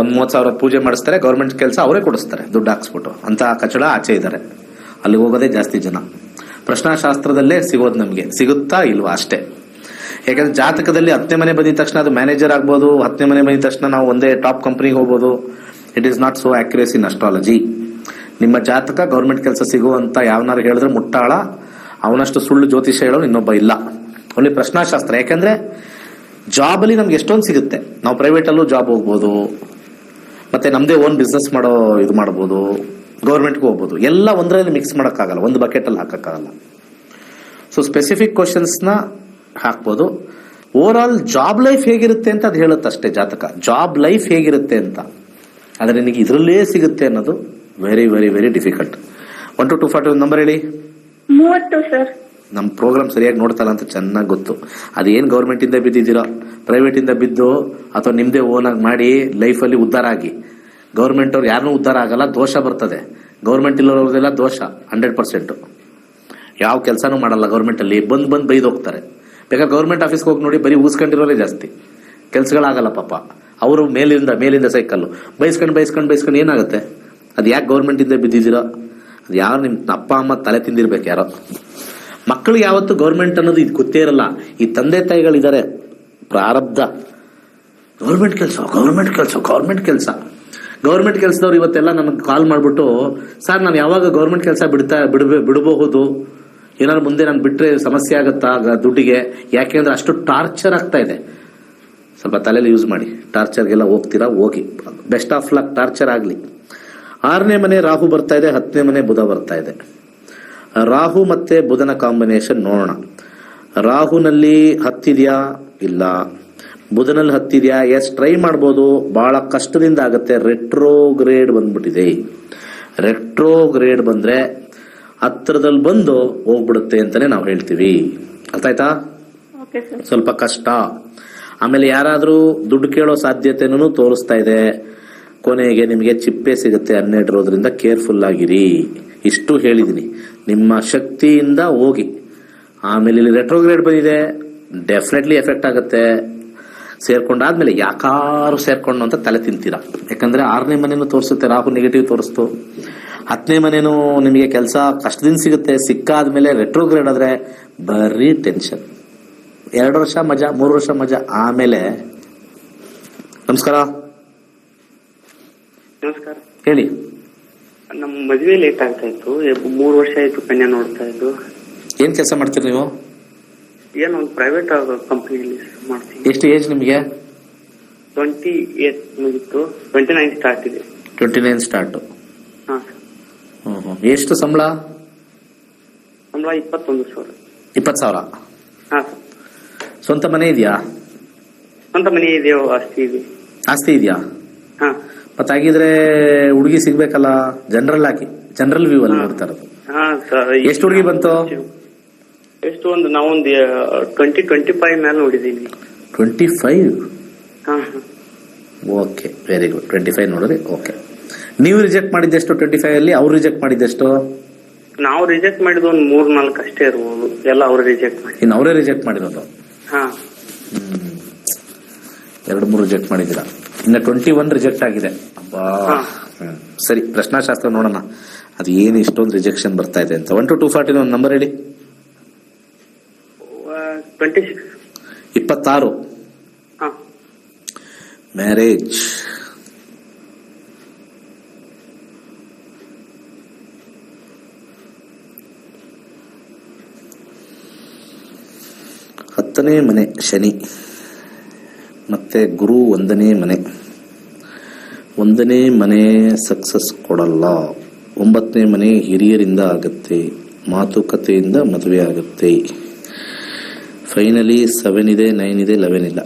30,000 ಪೂಜೆ ಮಾಡಿಸ್ತಾರೆ. ಗವರ್ಮೆಂಟ್ ಕೆಲಸ ಅವರೇ ಕೊಡಿಸ್ತಾರೆ ದುಡ್ಡು ಹಾಕ್ಸ್ಬಿಟ್ಟು. ಅಂತ ಕಚಡ ಆಚೆ ಇದ್ದಾರೆ. ಅಲ್ಲಿಗೆ ಹೋಗೋದೇ ಜಾಸ್ತಿ ಜನ. ಪ್ರಶ್ನಾಶಾಸ್ತ್ರದಲ್ಲೇ ಸಿಗೋದು ನಮಗೆ, ಸಿಗುತ್ತಾ ಇಲ್ವಾ ಅಷ್ಟೇ. ಯಾಕಂದ್ರೆ ಜಾತಕದಲ್ಲಿ 10ನೇ ಮನೆ ಬಂದಿದ ತಕ್ಷಣ ಅದು ಮ್ಯಾನೇಜರ್ ಆಗ್ಬೋದು, 10ನೇ ಮನೆ ಬಂದಿದ ತಕ್ಷಣ ನಾವು ಒಂದೇ ಟಾಪ್ ಕಂಪನಿಗೆ ಹೋಗ್ಬೋದು. It is not so accurate in astrology. ನಿಮ್ಮ ಜಾತಕ ಗೌರ್ಮೆಂಟ್ ಕೆಲಸ ಸಿಗುವಂತ ಯಾವನಾರು ಹೇಳಿದ್ರೆ ಮುಟ್ಟಾಳ, ಅವನಷ್ಟು ಸುಳ್ಳು ಜ್ಯೋತಿಷ್ಯ ಹೇಳೋನು ಇನ್ನೊಬ್ಬ ಇಲ್ಲ. ಓನ್ಲಿ ಪ್ರಶ್ನಾಶಾಸ್ತ್ರ. ಯಾಕಂದ್ರೆ ಜಾಬ್ ಅಲ್ಲಿ ನಮ್ಗೆ ಎಷ್ಟೊಂದು ಸಿಗುತ್ತೆ. ನಾವು ಪ್ರೈವೇಟ್ ಅಲ್ಲೂ ಜಾಬ್ ಹೋಗ್ಬೋದು, ಮತ್ತೆ ನಮ್ದೇ ಓನ್ ಬಿಸ್ನೆಸ್ ಮಾಡೋ ಇದು ಮಾಡ್ಬೋದು, ಗೌರ್ಮೆಂಟ್ಗೂ ಹೋಗ್ಬೋದು. ಎಲ್ಲ ಒಂದರಲ್ಲಿ ಮಿಕ್ಸ್ ಮಾಡೋಕ್ಕಾಗಲ್ಲ, ಒಂದು ಬಕೆಟ್ ಅಲ್ಲಿ ಹಾಕಕ್ಕಾಗಲ್ಲ. ಸೊ ಸ್ಪೆಸಿಫಿಕ್ ಕ್ವಶನ್ಸ್ ನ ಹಾಕ್ಬೋದು. ಓವರ್ ಆಲ್ ಜಾಬ್ ಲೈಫ್ ಹೇಗಿರುತ್ತೆ ಅಂತ ಅದು ಹೇಳುತ್ತೆ ಅಷ್ಟೇ ಜಾತಕ. ಜಾಬ್ ಲೈಫ್ ಹೇಗಿರುತ್ತೆ ಅಂತ, ಆದ್ರೆ ನಿನಗೆ ಇದರಲ್ಲೇ ಸಿಗುತ್ತೆ ಅನ್ನೋದು very very very difficult. 1 to 240 number ಹೇಳಿ. 30 ಸರ್. ನಮ್ಮ ಪ್ರೋಗ್ರಾಮ್ ಸರಿಯಾಗಿ ನೋಡ್ತಲ್ಲ ಅಂತ ಚೆನ್ನಾಗಿ ಗೊತ್ತು. ಅದೇನ್ ಗೌರ್ಮೆಂಟ್ ಇಂದ ಬಿದ್ದಿದ್ದೀರಾ, ಪ್ರೈವೇಟ್ ಇಂದ ಬಿದ್ದು ಅಥವಾ ನಿಮ್ದೇ ಓನ್ ಆಗಿ ಮಾಡಿ ಲೈಫಲ್ಲಿ ಉದ್ಧಾರ ಆಗಿ. ಗೌರ್ಮೆಂಟ್ ಅವ್ರು ಯಾರನ್ನೂ ಉದ್ಧಾರ ಆಗಲ್ಲ, ದೋಷ ಬರ್ತದೆ. ಗೌರ್ಮೆಂಟ್ ಇಲ್ಲವ್ರದೆಲ್ಲ ದೋಷ 100%. ಯಾವ ಕೆಲಸನೂ ಮಾಡಲ್ಲ ಗೌರ್ಮೆಂಟ್ ಅಲ್ಲಿ, ಬಂದ್ ಬೈದು ಹೋಗ್ತಾರೆ. ಬೇಕಾದ್ರೆ ಗೌರ್ಮೆಂಟ್ ಆಫೀಸ್ಗೆ ಹೋಗಿ ನೋಡಿ, ಬರೀ ಊಸ್ಕೊಂಡಿರೋರೇ ಜಾಸ್ತಿ, ಕೆಲ್ಸಗಳಾಗಲ್ಲ ಪಾಪ. ಅವರು ಮೇಲಿಂದ ಸೈಕಲ್ ಬೈಸ್ಕೊಂಡು ಏನಾಗುತ್ತೆ? ಅದು ಯಾಕೆ ಗೌರ್ಮೆಂಟ್ ಇಂದ ಬಿದ್ದಿದ್ದೀರಾ? ಅದು ಯಾರು ನಿಮ್ ಅಪ್ಪ ಅಮ್ಮ ತಲೆ ತಿಂದಿರ್ಬೇಕು ಯಾರೋ. ಮಕ್ಕಳಿಗೆ ಯಾವತ್ತು ಗೌರ್ಮೆಂಟ್ ಅನ್ನೋದು ಇದು ಗೊತ್ತೇ ಇರಲ್ಲ. ಈ ತಂದೆ ತಾಯಿಗಳಿದ್ದಾರೆ, ಪ್ರಾರಬ್ಧ. ಗೌರ್ಮೆಂಟ್ ಕೆಲಸದವ್ರು ಇವತ್ತೆಲ್ಲ ನಮಗೆ ಕಾಲ್ ಮಾಡ್ಬಿಟ್ಟು, ಸರ್ ನಾನು ಯಾವಾಗ ಗೌರ್ಮೆಂಟ್ ಕೆಲಸ ಬಿಡಬಹುದು, ಏನಾದ್ರು ಮುಂದೆ ನಾನು ಬಿಟ್ರೆ ಸಮಸ್ಯೆ ಆಗುತ್ತಾ ದುಡ್ಡಿಗೆ? ಯಾಕೆಂದ್ರೆ ಅಷ್ಟು ಟಾರ್ಚರ್ ಆಗ್ತಾ ಇದೆ. ಸ್ವಲ್ಪ ತಲೆಯಲ್ಲಿ ಯೂಸ್ ಮಾಡಿ. ಟಾರ್ಚರ್ಗೆಲ್ಲ ಹೋಗ್ತೀರಾ, ಹೋಗಿ. ಬೆಸ್ಟ್ ಆಫ್ ಲಕ್, ಟಾರ್ಚರ್ ಆಗ್ಲಿ. 6ನೇ ಮನೆ ರಾಹು ಬರ್ತಾ ಇದೆ, 10ನೇ ಮನೆ ಬುಧ ಬರ್ತಾ ಇದೆ. ರಾಹು ಮತ್ತೆ ಬುಧನ ಕಾಂಬಿನೇಷನ್ ನೋಡೋಣ. ರಾಹುನಲ್ಲಿ ಹತ್ತಿದ್ಯಾ? ಇಲ್ಲ. ಬುಧನಲ್ಲಿ ಹತ್ತಿದ್ಯಾ? ಎಸ್, ಟ್ರೈ ಮಾಡ್ಬೋದು, ಬಹಳ ಕಷ್ಟದಿಂದ ಆಗತ್ತೆ. ರೆಟ್ರೋಗ್ರೇಡ್ ಬಂದ್ಬಿಟ್ಟಿದೆ. ರೆಟ್ರೋಗ್ರೇಡ್ ಬಂದ್ರೆ ಹತ್ರದಲ್ಲಿ ಬಂದು ಹೋಗ್ಬಿಡುತ್ತೆ ಅಂತಾನೆ ನಾವು ಹೇಳ್ತೀವಿ. ಅರ್ಥ ಆಯ್ತಾ? ಸ್ವಲ್ಪ ಕಷ್ಟ. ಆಮೇಲೆ ಯಾರಾದ್ರೂ ದುಡ್ಡು ಕೇಳೋ ಸಾಧ್ಯತೆನೂ ತೋರಿಸ್ತಾ ಇದೆ. ಕೊನೆಗೆ ನಿಮಗೆ ಚಿಪ್ಪೆ ಸಿಗುತ್ತೆ 12 ಇರೋದ್ರಿಂದ ಕೇರ್ಫುಲ್ ಆಗಿರಿ. ಇಷ್ಟು ಹೇಳಿದೀನಿ. ನಿಮ್ಮ ಶಕ್ತಿಯಿಂದ ಹೋಗಿ. ಆಮೇಲೆ ಇಲ್ಲಿ ರೆಟ್ರೋಗ್ರೇಡ್ ಬಂದಿದೆ, ಡೆಫಿನೆಟ್ಲಿ ಎಫೆಕ್ಟ್ ಆಗುತ್ತೆ. ಸೇರ್ಕೊಂಡಾದ್ಮೇಲೆ ಯಾಕಾರು ಸೇರ್ಕೊಂಡು ಅಂತ ತಲೆ ತಿಂತೀರಾ. ಯಾಕಂದ್ರೆ 6ನೇ ಮನೇನು ತೋರಿಸುತ್ತೆ, ರಾಹು ನೆಗೆಟಿವ್ ತೋರಿಸ್ತು. 10ನೇ ಮನೇನು ನಿಮಗೆ ಕೆಲಸ ಕಷ್ಟದಿಂದ ಸಿಗುತ್ತೆ. ಸಿಕ್ಕಾದ್ಮೇಲೆ ರೆಟ್ರೋಗ್ರೇಡ್ ಆದ್ರೆ ಬರೀ ಟೆನ್ಷನ್. 2 ವರ್ಷ ಮಜಾ, 3 ವರ್ಷ ಮಜಾ, ಆಮೇಲೆ ನಮಸ್ಕಾರ ಹೇಳಿ. ನಮ್ಮ ಮದುವೆ ಲೇಟ್ ಆಗ್ತಾ ಇತ್ತು. 3 ವರ್ಷ ಆಯ್ತು ಕನ್ಯಾ ನೋಡ್ತಾ ಇದ್ದು. ಏನ್ ಕೆಲಸ ಮಾಡ್ತೀರಿ ನೀವು? ಏನೋ ಒಂದು ಪ್ರೈವೇಟ್ ಕಂಪನಿಯಲ್ಲಿ ಮಾಡ್ತೀನಿ. ಎಷ್ಟು ಏಜ್ ನಿಮಗೆ? 28 ಮುಗಿತ್ತು, 29 ಸ್ಟಾರ್ಟ್ ಇದೆ. 29 ಸ್ಟಾರ್ಟ್. ಹಾ. ಎಷ್ಟು ಸಂಬಳ? 21,000. 20,000. ಹಾ. ಸ್ವಂತ ಮನೆ ಇದೆಯಾ? ಸ್ವಂತ ಮನೆ ಇದೆಯೋ? ಆಸ್ತಿ ಇದೆಯಾ? ಹಾ. ಮತ್ತಾಗಿದ್ರೆ ಹುಡುಗಿ ಸಿಗ್ಬೇಕಲ್ಲ. ಜನರಲ್ ವ್ಯೂ ಅಲ್ಲಿ ನೋಡ್ತಾ ಇರೋದು. ಹಾ ಸರ್. ಎಷ್ಟು ಹುಡುಗಿ ಬಂತು? ಎಷ್ಟು ನಾವೊಂದು 25 ಮೇಲೆ ನೋಡಿದೀನಿ. 25? ಹಾ. Okay, very good. 25 ನೋಡಿದ್ರಿ. ಓಕೆ. ನೀವು ರಿಜೆಕ್ಟ್ ಮಾಡಿದ್ದೆಷ್ಟು 25 ಅಲ್ಲಿ? ಅವ್ರು ರಿಜೆಕ್ಟ್ ಮಾಡಿದ್ದೆಷ್ಟು? ನಾವು ರಿಜೆಕ್ಟ್ ಮಾಡಿದ ಒಂದು 3-4 ಅಷ್ಟೇ ಇರ್ಬೋದು. ಎಲ್ಲ ಅವ್ರು ರಿಜೆಕ್ಟ್ ಮಾಡಿ. ಇನ್ನು ಅವರೇ ರಿಜೆಕ್ಟ್ ಮಾಡಿರೋದು? ಹಾ. 2-3 ರಿಜೆಕ್ಟ್ ಮಾಡಿದ್ದೀರಾ. ಇನ್ನು 21 ರಿಜೆಕ್ಟ್ ಆಗಿದೆ. ಅಬ್ಬಾ. ಸರಿ, ಪ್ರಶ್ನಾಶಾಸ್ತ್ರ ನೋಡೋಣ ಅದು ಏನು ಇಷ್ಟೊಂದು ರಿಜೆಕ್ಷನ್ ಬರ್ತಾ ಇದೆ ಅಂತ. 1 to 240 ಒಂದು ನಂಬರ್ ಹೇಳಿ. 26. ಮ್ಯಾರೇಜ್. ಹತ್ತನೇ ಮನೆ ಶನಿ ಮತ್ತೆ ಗುರು 1ನೇ ಮನೆ. 1ನೇ ಮನೆ ಸಕ್ಸಸ್ ಕೊಡಲ್ಲ. 9ನೇ ಮನೆ ಹಿರಿಯರಿಂದ ಆಗತ್ತೆ, ಮಾತುಕತೆಯಿಂದ ಮದುವೆ ಆಗುತ್ತೆ. ಫೈನಲಿ 7 ಇದೆ, 9 ಇದೆ, 11 ಇಲ್ಲ.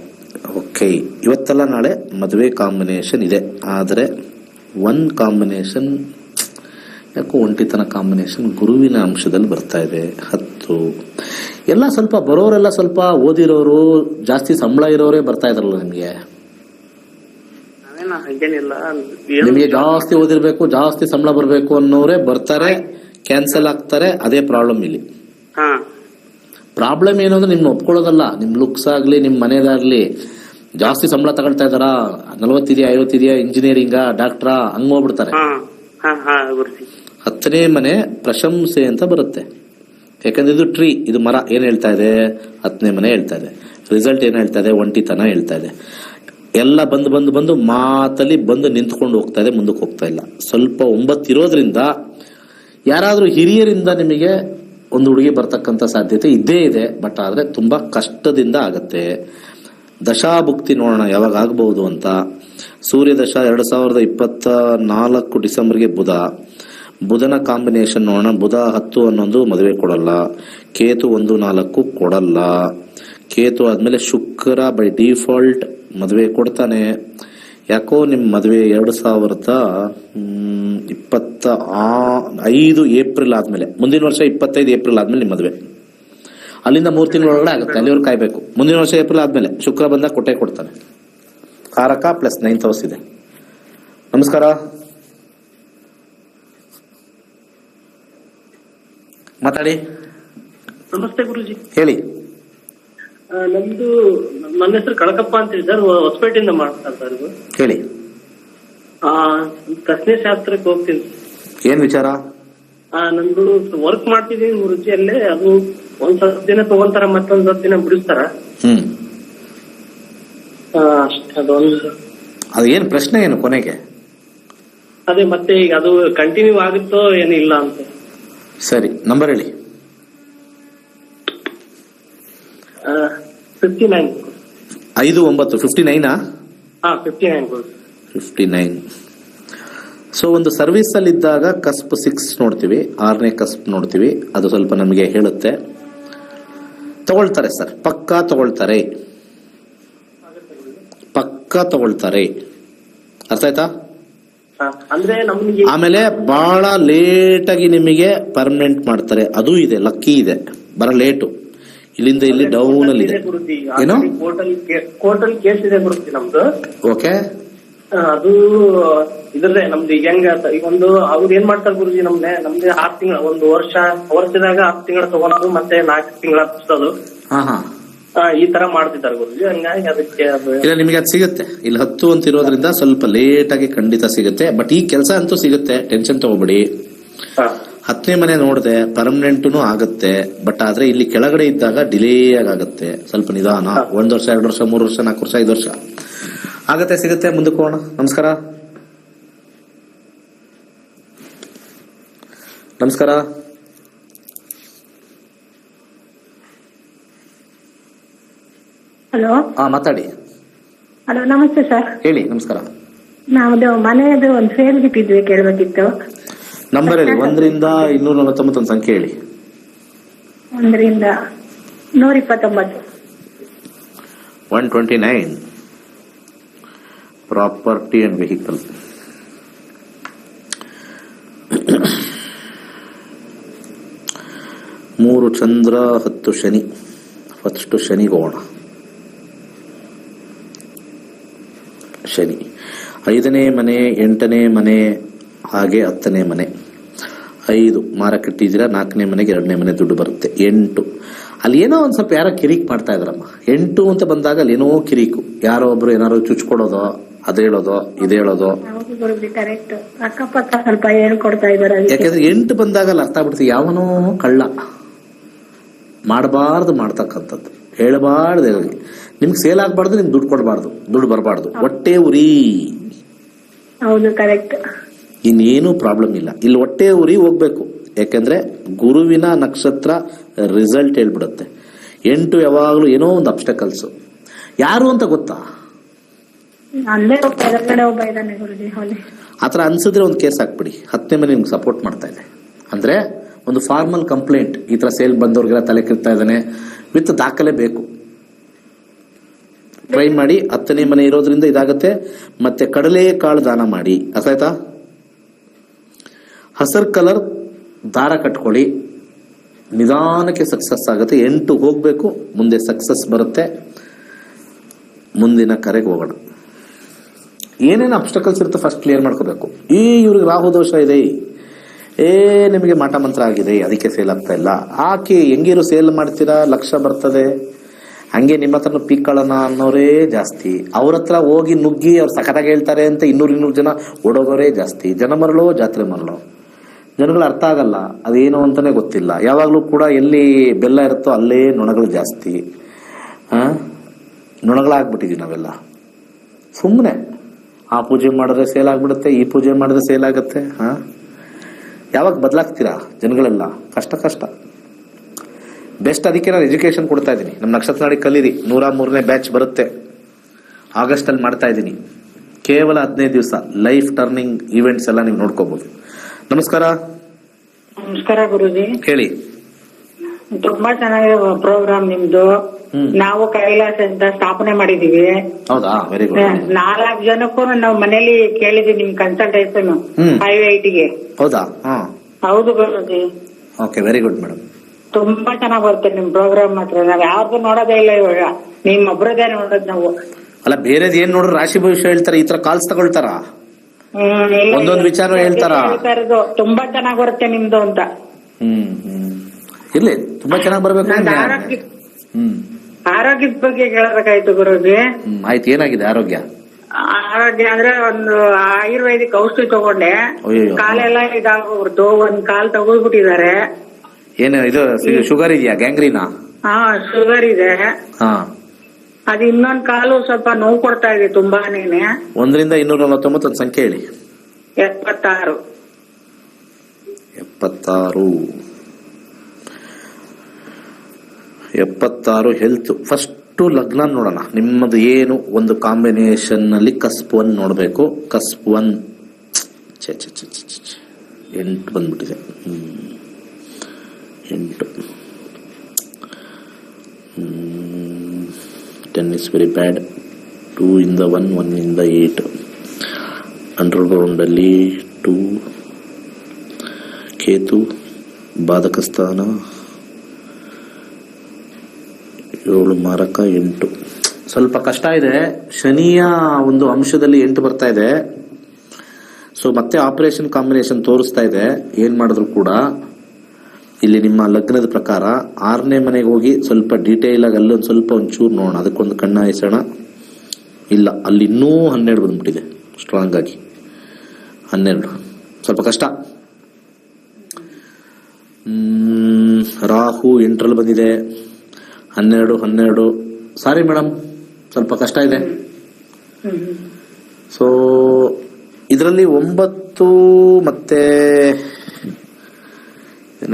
ಓಕೆ, ಇವತ್ತಲ್ಲ ನಾಳೆ ಮದುವೆ ಕಾಂಬಿನೇಷನ್ ಇದೆ. ಆದರೆ 1 ಕಾಂಬಿನೇಷನ್ ಯಾಕೋ ಒಂಟಿತನ ಕಾಂಬಿನೇಷನ್ ಗುರುವಿನ ಅಂಶದಲ್ಲಿ ಬರ್ತಾ ಇದೆ. 10 ಎಲ್ಲ ಸ್ವಲ್ಪ ಬರೋರೆಲ್ಲ ಸ್ವಲ್ಪ ಓದಿರೋರು, ಜಾಸ್ತಿ ಸಂಬಳ ಇರೋರೇ ಬರ್ತಾ ಇದಾರಲ್ಲ ನಿಮ್ಗೆ. ನಿಮಗೆ ಜಾಸ್ತಿ ಓದಿರ್ಬೇಕು, ಜಾಸ್ತಿ ಸಂಬಳ ಬರ್ಬೇಕು ಅನ್ನೋರೇ ಬರ್ತಾರೆ, ಕ್ಯಾನ್ಸಲ್ ಆಗ್ತಾರೆ. ಅದೇ ಪ್ರಾಬ್ಲಮ್ ಇಲ್ಲಿ. ಪ್ರಾಬ್ಲಮ್ ಏನು ಅಂದ್ರೆ ನಿಮ್ನ ಒಪ್ಕೊಳ್ಳೋದಲ್ಲ. ನಿಮ್ ಲುಕ್ಸ್ ಆಗ್ಲಿ, ನಿಮ್ ಮನೆದಾಗ್ಲಿ ಜಾಸ್ತಿ ಸಂಬಳ ತಗೊಳ್ತಾ ಇದಾರ. 40 ಇದೆಯಾ, 50 ಇದೆಯಾ, ಇಂಜಿನಿಯರಿಂಗಾ, ಡಾಕ್ಟ್ರಾ, ಹಂಗ್ ಹೋಗ್ಬಿಡ್ತಾರೆ. 10ನೇ ಮನೆ ಪ್ರಶಂಸೆ ಅಂತ ಬರುತ್ತೆ. ಯಾಕಂದ್ರೆ ಇದು ಟ್ರೀ, ಇದು ಮರ ಏನ್ ಹೇಳ್ತಾ ಇದೆ, 10ನೇ ಮನೆ ಹೇಳ್ತಾ ಇದೆ. ರಿಸಲ್ಟ್ ಏನ್ ಹೇಳ್ತಾ ಇದೆ, ಒಂಟಿತನ ಹೇಳ್ತಾ ಇದೆ. ಎಲ್ಲ ಬಂದು ಬಂದು ಬಂದು ಮಾತಲ್ಲಿ ಬಂದು ನಿಂತ್ಕೊಂಡು ಹೋಗ್ತಾ ಇದೆ, ಮುಂದಕ್ಕೆ ಹೋಗ್ತಾ ಇಲ್ಲ. ಸ್ವಲ್ಪ 9 ಇರೋದ್ರಿಂದ ಯಾರಾದ್ರೂ ಹಿರಿಯರಿಂದ ನಿಮಗೆ ಒಂದು ಹುಡುಗಿ ಬರ್ತಕ್ಕಂಥ ಸಾಧ್ಯತೆ ಇದ್ದೇ ಇದೆ. ಬಟ್ ಆದ್ರೆ ತುಂಬಾ ಕಷ್ಟದಿಂದ ಆಗತ್ತೆ. ದಶಾಭುಕ್ತಿ ನೋಡೋಣ ಯಾವಾಗ ಆಗಬಹುದು ಅಂತ. ಸೂರ್ಯ ದಶ 2024 ಡಿಸೆಂಬರ್ಗೆ ಬುಧನ ಕಾಂಬಿನೇಷನ್ ನೋಡೋಣ. ಬುಧ 10 ಅನ್ನೋದು ಮದುವೆ ಕೊಡಲ್ಲ. ಕೇತು 1-4 ಕೊಡಲ್ಲ. ಕೇತು ಆದ್ಮೇಲೆ ಶುಕ್ರ ಬೈ ಡಿಫಾಲ್ಟ್ ಮದುವೆ ಕೊಡ್ತಾನೆ. ಯಾಕೋ ನಿಮ್ ಮದುವೆ 2025 ಏಪ್ರಿಲ್ ಆದ್ಮೇಲೆ, ಮುಂದಿನ ವರ್ಷ 25 ಏಪ್ರಿಲ್ ಆದ್ಮೇಲೆ ನಿಮ್ ಮದುವೆ. ಅಲ್ಲಿಂದ 3 ತಿಂಗಳೊಳಗಡೆ ಆಗುತ್ತೆ, ಅಲ್ಲಿವರೆಗೂ ಕಾಯ್ಬೇಕು. ಮುಂದಿನ ವರ್ಷ ಏಪ್ರಿಲ್ ಆದ್ಮೇಲೆ ಶುಕ್ರ ಬಂದಾಗ ಕೊಡ್ತಾನೆ. ಕಾರಕ ಪ್ಲಸ್ 9th ಹೌಸ್ ಇದೆ. ನಮಸ್ಕಾರ. ಮಾತಾಡಿ. ನಮಸ್ತೆ ಗುರುಜಿ. ಹೇಳಿ. ನಮ್ದು ನನ್ನ ಹೆಸರು ಕಳಕಪ್ಪ ಅಂತ ಹೇಳಿ ಸರ್, ಹೊಸಪೇಟೆಯಿಂದ ಮಾಡ್ತಾರೆ ಸರ್. ಇದು ಹೇಳಿ. ಪ್ರಶ್ನೆ ಶಾಸ್ತ್ರಕ್ಕೆ ಹೋಗ್ತೀನಿ. ಏನ್ ವಿಚಾರ? ನಂದು ವರ್ಕ್ ಮಾಡ್ತಿದೀನಿ ಗುರುಜಿ. ಅಲ್ಲೇ ಅದು ಒಂದ್ ಸ್ವಲ್ಪ ದಿನ ತಗೊಂತಾರ, ಮತ್ತೊಂದ್ ಸ್ವಲ್ಪ ದಿನ ಬಿಡಿಸ್ತಾರ. ಅದೊಂದು ಅದು ಏನ್ ಪ್ರಶ್ನೆ ಏನು ಕೊನೆಗೆ? ಅದೇ ಮತ್ತೆ ಈಗ ಅದು ಕಂಟಿನ್ಯೂ ಆಗುತ್ತೋ ಏನಿಲ್ಲ ಅಂತ. ಸರಿ, ನಂಬರ್ ಹೇಳಿ. 59. 59. 59. 59. ಸೊ ಒಂದು ಸರ್ವಿಸ್ ಅಲ್ಲಿ ಇದ್ದಾಗ ಕಸ್ಪ್ 6 ನೋಡ್ತೀವಿ, 6ನೇ ಕಸ್ಪ್ ನೋಡ್ತೀವಿ. ಅದು ಸ್ವಲ್ಪ ನಮಗೆ ಹೇಳುತ್ತೆ. ತಗೊಳ್ತಾರೆ ಸರ್, ಪಕ್ಕಾ ತಗೊಳ್ತಾರೆ. ಅರ್ಥ ಆಯ್ತಾ? ಅಂದ್ರೆ ನಮ್ಗೆ ಆಮೇಲೆ ಬಹಳ ಲೇಟ್ ಆಗಿ ನಿಮಗೆ ಪರ್ಮನೆಂಟ್ ಮಾಡ್ತಾರೆ. ಅದು ಇದೆ, ಲಕ್ಕಿ ಇದೆ, ಬರ ಲೇಟು. ಇಲ್ಲಿಂದ ಇಲ್ಲಿ ಡೌನ್ ಅಲ್ಲಿ ಇದೆ. ಏನು ಕೋರ್ಟಲ್ ಕೇಸ್ ಇದೆ ಗುರುಜಿ ನಮ್ದು. ಓಕೆ. ಅದು ಇದ್ರದೇ ನಮ್ದು ಈಗ ಹೆಂಗ ಈಗ ಒಂದು ಅವ್ರು ಏನ್ ಮಾಡ್ತಾರೆ ಗುರುಜಿ, ನಮ್ದೆ 6 ತಿಂಗಳ, ಒಂದು ವರ್ಷದಾಗ 6 ತಿಂಗಳ ತಗೊಳೋದು, ಮತ್ತೆ 4 ತಿಂಗಳ ಹಚ್ಚೋದು, ಈ ತರ ಮಾಡ್ತಿದ್ದಾರೆ ಗುರುಜಿ. ಹಂಗಾಗಿ ಅದಕ್ಕೆ ಇಲ್ಲ, ನಿಮಗೆ ಅದು ಸಿಗುತ್ತೆ. ಇಲ್ಲಿ 10 ಅಂತ ಇರೋದ್ರಿಂದ ಸ್ವಲ್ಪ ಲೇಟ್ ಆಗಿ ಖಂಡಿತ ಸಿಗುತ್ತೆ. ಬಟ್ ಈ ಕೆಲಸ ಅಂತೂ ಸಿಗುತ್ತೆ, ಟೆನ್ಷನ್ ತಗೋಬೇಡಿ. 10ನೇ ಮನೆ ನೋಡಿದೆ, ಪರ್ಮನೆಂಟ್ನು ಆಗುತ್ತೆ. ಬಟ್ ಆದ್ರೆ ಇಲ್ಲಿ ಕೆಳಗಡೆ ಇದ್ದಾಗ ಡಿಲೇ ಆಗುತ್ತೆ, ಸ್ವಲ್ಪ ನಿಧಾನ. 1 ವರ್ಷ 2 ವರ್ಷ 3 ವರ್ಷ 4 ವರ್ಷ 5 ವರ್ಷ ಆಗತ್ತೆ, ಸಿಗುತ್ತೆ. ಮುಂದಕ್ಕೆ ಹೋಗೋಣ. ನಮಸ್ಕಾರ. ನಮಸ್ಕಾರ. ಹಲೋ. ಮಾತಾಡಿ. ಹಲೋ, ನಮಸ್ತೆ ಸರ್. ಹೇಳಿ. ನಮಸ್ಕಾರ. ನಮ್ದು ಮನೆಯದು ಒಂದು ಸೇಲ್ ಇಟ್ಟಿದ್ವಿ, ಕೇಳಬೇಕಿತ್ತು. ನಂಬರ್ ಹೇಳಿ. 1 ರಿಂದ 249 ಒಂದು ಸಂಖ್ಯೆ ಹೇಳಿ. 1 ರಿಂದ 129. 129. Property and vehicle. ಮೂರು ಚಂದ್ರ 10 ಶನಿ. ಫಸ್ಟ್ ಶನಿಗೆ ಹೋಗೋಣ. ಶನಿ 5ನೇ ಮನೆ, 8ನೇ ಮನೆ, ಹಾಗೆ 10ನೇ ಮನೆ. 5 ಮಾರಕ್ಕಿಟ್ಟಿದ್ದೀರಾ. 4ನೇ ಮನೆಗೆ 2ನೇ ಮನೆ ದುಡ್ಡು ಬರುತ್ತೆ. 8 ಅಲ್ಲಿ ಏನೋ ಒಂದ್ ಸ್ವಲ್ಪ ಯಾರೋ ಕಿರಿಕ್ ಮಾಡ್ತಾ ಇದ್ರಮ್ಮ. 8 ಅಂತ ಬಂದಾಗ ಅಲ್ಲಿ ಏನೋ ಕಿರಿಕು, ಯಾರೋ ಒಬ್ರು ಏನಾರು ಚುಚ್ಕೊಡೋದು, ಅದೇಳೋದು ಇದೇಳೋದು. ಅಕ್ಕಪಕ್ಕ ಸ್ವಲ್ಪ ಹೇಳ್ಕೊಡ್ತಾ ಇದಾರೆ. ಯಾಕಂದ್ರೆ 8 ಬಂದಾಗ ಅಲ್ಲಿ ಅರ್ಥ ಆಗ್ಬಿಡ್ತೀವಿ, ಯಾವನೋ ಕಳ್ಳ ಮಾಡಬಾರ್ದು ಮಾಡ್ತಕ್ಕಂಥದ್ದು, ಹೇಳಬಾರ್ದು. ನಿಮ್ಗೆ ಸೇಲ್ ಆಗ್ಬಾರ್ದು, ನಿಮ್ಗೆ ದುಡ್ಡು ಕೊಡಬಾರ್ದು, ದುಡ್ಡು ಬರಬಾರ್ದು, ಹೊಟ್ಟೆ ಉರಿ. ಹೌದು, ಕರೆಕ್ಟ್. ಇನ್ನೇನು ಪ್ರಾಬ್ಲಮ್ ಇಲ್ಲ. ಇಲ್ಲಿ ಹೊಟ್ಟೆ ಉರಿ ಹೋಗ್ಬೇಕು. ಯಾಕಂದ್ರೆ ಗುರುವಿನ ನಕ್ಷತ್ರ ರಿಸಲ್ಟ್ ಹೇಳ್ಬಿಡುತ್ತೆ. 8 ಯಾವಾಗ್ಲೂ ಏನೋ ಒಂದು ಅಬ್ಸ್ಟಕಲ್ಸ್. ಯಾರು ಅಂತ ಗೊತ್ತಾ? ಆತರ ಅನ್ಸಿದ್ರೆ ಒಂದು ಕೇಸ್ ಹಾಕ್ಬಿಡಿ. 10ನೇ ಮನೆ ನಿಮ್ಗೆ ಸಪೋರ್ಟ್ ಮಾಡ್ತಾ ಇದೆ ಅಂದ್ರೆ ಒಂದು ಫಾರ್ಮಲ್ ಕಂಪ್ಲೇಂಟ್. ಈ ತರ ಸೇಲ್ ಬಂದವ್ರಿಗೆಲ್ಲ ತಲೆ ಕಿರ್ತಾ ಇದ್ದಾನೆ, ವಿತ್ ದಾಖಲೆ ಬೇಕು. ಟ್ರೈ ಮಾಡಿ. 10ನೇ ಮನೆ ಇರೋದ್ರಿಂದ ಇದಾಗತ್ತೆ. ಮತ್ತೆ ಕಡಲೆ ಕಾಳು ದಾನ ಮಾಡಿ. ಅರ್ಥ ಆಯ್ತಾ? ಹಸರ್ ಕಲರ್ ದಾರ ಕಟ್ಕೊಳ್ಳಿ. ನಿಧಾನಕ್ಕೆ ಸಕ್ಸಸ್ ಆಗುತ್ತೆ. 8 ಹೋಗ್ಬೇಕು, ಮುಂದೆ ಸಕ್ಸಸ್ ಬರುತ್ತೆ. ಮುಂದಿನ ಕರೆಗೆ ಹೋಗೋಣ. ಏನೇನು ಅಬ್ಸ್ಟಕಲ್ಸ್ ಇರುತ್ತೆ ಫಸ್ಟ್ ಕ್ಲಿಯರ್ ಮಾಡ್ಕೋಬೇಕು. ಇವ್ರಿಗೆ ರಾಹು ದೋಷ ಇದೆ, ನಿಮಗೆ ಮಾಟ ಮಂತ್ರ ಆಗಿದೆ, ಅದಕ್ಕೆ ಸೇಲ್ ಆಗ್ತಾ ಇಲ್ಲ. ಆಕೆ ಹೆಂಗಿರು ಸೇಲ್ ಮಾಡ್ತೀರಾ, ಲಕ್ಷ ಬರ್ತದೆ. ಹಂಗೆ ನಿಮ್ಮ ಹತ್ರ ಪೀಕ್ಕೊಳ್ಳೋಣ ಅನ್ನೋರೇ ಜಾಸ್ತಿ. ಅವ್ರ ಹತ್ರ ಹೋಗಿ ನುಗ್ಗಿ ಅವ್ರು ಸಖತ್ತಾಗಿ ಹೇಳ್ತಾರೆ ಅಂತ 200 ಜನ ಓಡೋಗೋರೇ ಜಾಸ್ತಿ. ಜನ ಮರಳೋ ಜಾತ್ರೆ ಮರಳೋ. ಜನಗಳು ಅರ್ಥ ಆಗಲ್ಲ, ಅದೇನು ಅಂತಾನೆ ಗೊತ್ತಿಲ್ಲ. ಯಾವಾಗಲೂ ಕೂಡ ಎಲ್ಲಿ ಬೆಲ್ಲ ಇರುತ್ತೋ ಅಲ್ಲೇ ನೊಣಗಳು ಜಾಸ್ತಿ. ನೊಣಗಳಾಗ್ಬಿಟ್ಟಿದೀವಿ ನಾವೆಲ್ಲ. ಸುಮ್ಮನೆ ಆ ಪೂಜೆ ಮಾಡಿದ್ರೆ ಸೇಲ್ ಆಗ್ಬಿಡುತ್ತೆ, ಈ ಪೂಜೆ ಮಾಡಿದ್ರೆ ಸೇಲ್ ಆಗುತ್ತೆ. ಯಾವಾಗ ಬದಲಾಗ್ತೀರಾ ಜನಗಳೆಲ್ಲ? ಕಷ್ಟ. ಬೆಸ್ಟ್. ಅದಕ್ಕೆ ನಾನು ಎಜುಕೇಶನ್ ಕೊಡ್ತಾ ಇದ್ದೀನಿ. ನಮ್ಮ ನಕ್ಷತ್ರ ನಾಡಿ ಕಲೀರಿ 103ನೇ ಬ್ಯಾಚ್ ಬರುತ್ತೆ, ಆಗಸ್ಟ್ ಅಲ್ಲಿ ಮಾಡ್ತಾ ಇದ್ದೀನಿ. ಕೇವಲ 15 ದಿವಸ ಲೈಫ್ ಟರ್ನಿಂಗ್ ಈವೆಂಟ್ಸ್ ಎಲ್ಲ ನೀವು ನೋಡ್ಕೋಬಹುದು. ನಮಸ್ಕಾರ. ನಮಸ್ಕಾರ ಗುರುಜಿ. ಹೇಳಿ. ತುಂಬಾ ಚೆನ್ನಾಗಿದೆ ಪ್ರೋಗ್ರಾಮ್ ನಿಮ್ದು. ನಾವು ಕೈಲಾಸ ಅಂತ ಸ್ಥಾಪನೆ ಮಾಡಿದೀವಿ. ಹೌದಾ? Very good. 4 ಜನಕ್ಕೂ ನಾವು ಮನೇಲಿ ಕೇಳಿದೀವಿ ನಿಮ್ ಕನ್ಸಲ್ಟೇಷನ್ IIT-ಗೆ. ಹೌದಾ? ಹೌದು Guruji. Okay, very good madam. ತುಂಬಾ ಚೆನ್ನಾಗ್ ಬರುತ್ತೆ ನಿಮ್ ಪ್ರೋಗ್ರಾಮ್ ಮಾತ್ರ. ನಾವ್ ಯಾವ್ದು ನೋಡೋದೇ ಇಲ್ಲ ಇವಾಗ, ನಿಮ್ ಒಬ್ರದೇ ನೋಡೋದ್ ನಾವು. ಅಲ್ಲ, ಬೇರೆದ್ ಏನ್ ನೋಡ್ರಿ, ರಾಶಿ ಭವಿಷ್ಯ ಹೇಳ್ತಾರೆ, ಈ ತರ ಕಾಲ್ಸ್ ತಗೊಳ್ತಾರ, ಒಂದೊಂದು ವಿಚಾರ ಹೇಳ್ತಾರ. ತುಂಬಾ ಚೆನ್ನಾಗ್ ಬರುತ್ತೆ ನಿಮ್ದು ಅಂತ. ಇರ್ಲಿ, ತುಂಬಾ ಚೆನ್ನಾಗ್ ಬರ್ಬೇಕು. ಆರೋಗ್ಯದ ಬಗ್ಗೆ ಕೇಳಬೇಕಾಯ್ತು ಗುರುಜಿ. ಆಯ್ತು, ಏನಾಗಿದೆ ಆರೋಗ್ಯ? ಆರೋಗ್ಯ ಅಂದ್ರೆ ಒಂದು ಆಯುರ್ವೇದಿಕ್ ಔಷಧಿ ತಗೊಂಡೆ, ಕಾಲೆಲ್ಲ ಇದಾಗೋಗ್ಬಿಡ್ತು. ಒಂದ್ ಕಾಲ್ ತಗೊಂಡ್ಬಿಟ್ಟಿದ್ದಾರೆ. ಏನು ಇದು ಶುಗರ್ ಇದೆಯಾ? ಗ್ಯಾಂಗ್ರೀನಾ? ಶುಗರ್ ಇದೆ. ಅದು ಇನ್ನೊಂದ್ ಕಾಲು ಸ್ವಲ್ಪ ನೋವು ಕೊಡ್ತಾ ಇದೆ ತುಂಬಾನೇ. 1 ರಿಂದ 249 ಒಂದು ಸಂಖ್ಯೆ ಹೇಳಿ. 76. 76 ಹೆಲ್ತ್. ಫಸ್ಟ್ ಲಗ್ನ ನೋಡೋಣ ನಿಮ್ಮದು ಏನು. ಒಂದು ಕಾಂಬಿನೇಷನ್ ನಲ್ಲಿ ಕಸ್ಪ್ 1 ನೋಡ್ಬೇಕು. ಕಸ್ಪ್ 1 8 ಬಂದ್ಬಿಟ್ಟಿದೆ. 8 10 is very bad. 2 ಇಂದ 1, 1 ಇಂದ 8. ಅಂಡರ್ಗ್ರೌಂಡ್ ಅಲ್ಲಿ 2 ಕೇತು ಬಾಧಕ ಸ್ಥಾನ, 7 ಮಾರಕ, 8 ಸ್ವಲ್ಪ ಕಷ್ಟ ಇದೆ. ಶನಿಯ ಒಂದು ಅಂಶದಲ್ಲಿ 8 ಬರ್ತಾ ಇದೆ. ಸೊ ಮತ್ತೆ ಆಪರೇಷನ್ ಕಾಂಬಿನೇಷನ್ ತೋರಿಸ್ತಾ ಇದೆ. ಏನ್ ಮಾಡಿದ್ರು ಕೂಡ ಇಲ್ಲಿ ನಿಮ್ಮ ಲಗ್ನದ ಪ್ರಕಾರ 6ನೇ ಮನೆಗೆ ಹೋಗಿ ಸ್ವಲ್ಪ ಡೀಟೇಲ್ ಆಗಿ ಅಲ್ಲೊಂದು ಸ್ವಲ್ಪ ಒಂಚೂರು ನೋಡೋಣ. ಅದಕ್ಕೊಂದು ಕಣ್ಣ ಹಾಯಿಸೋಣ. ಇಲ್ಲ, ಅಲ್ಲಿ ಇನ್ನೂ 12 ಬಂದ್ಬಿಟ್ಟಿದೆ ಸ್ಟ್ರಾಂಗ್ ಆಗಿ. 12 ಸ್ವಲ್ಪ ಕಷ್ಟ. ರಾಹು 8ರಲ್ಲಿ ಬಂದಿದೆ. 12 ಸಾರಿ ಮೇಡಮ್, ಸ್ವಲ್ಪ ಕಷ್ಟ ಇದೆ. ಸೊ ಇದರಲ್ಲಿ 9 ಮತ್ತೆ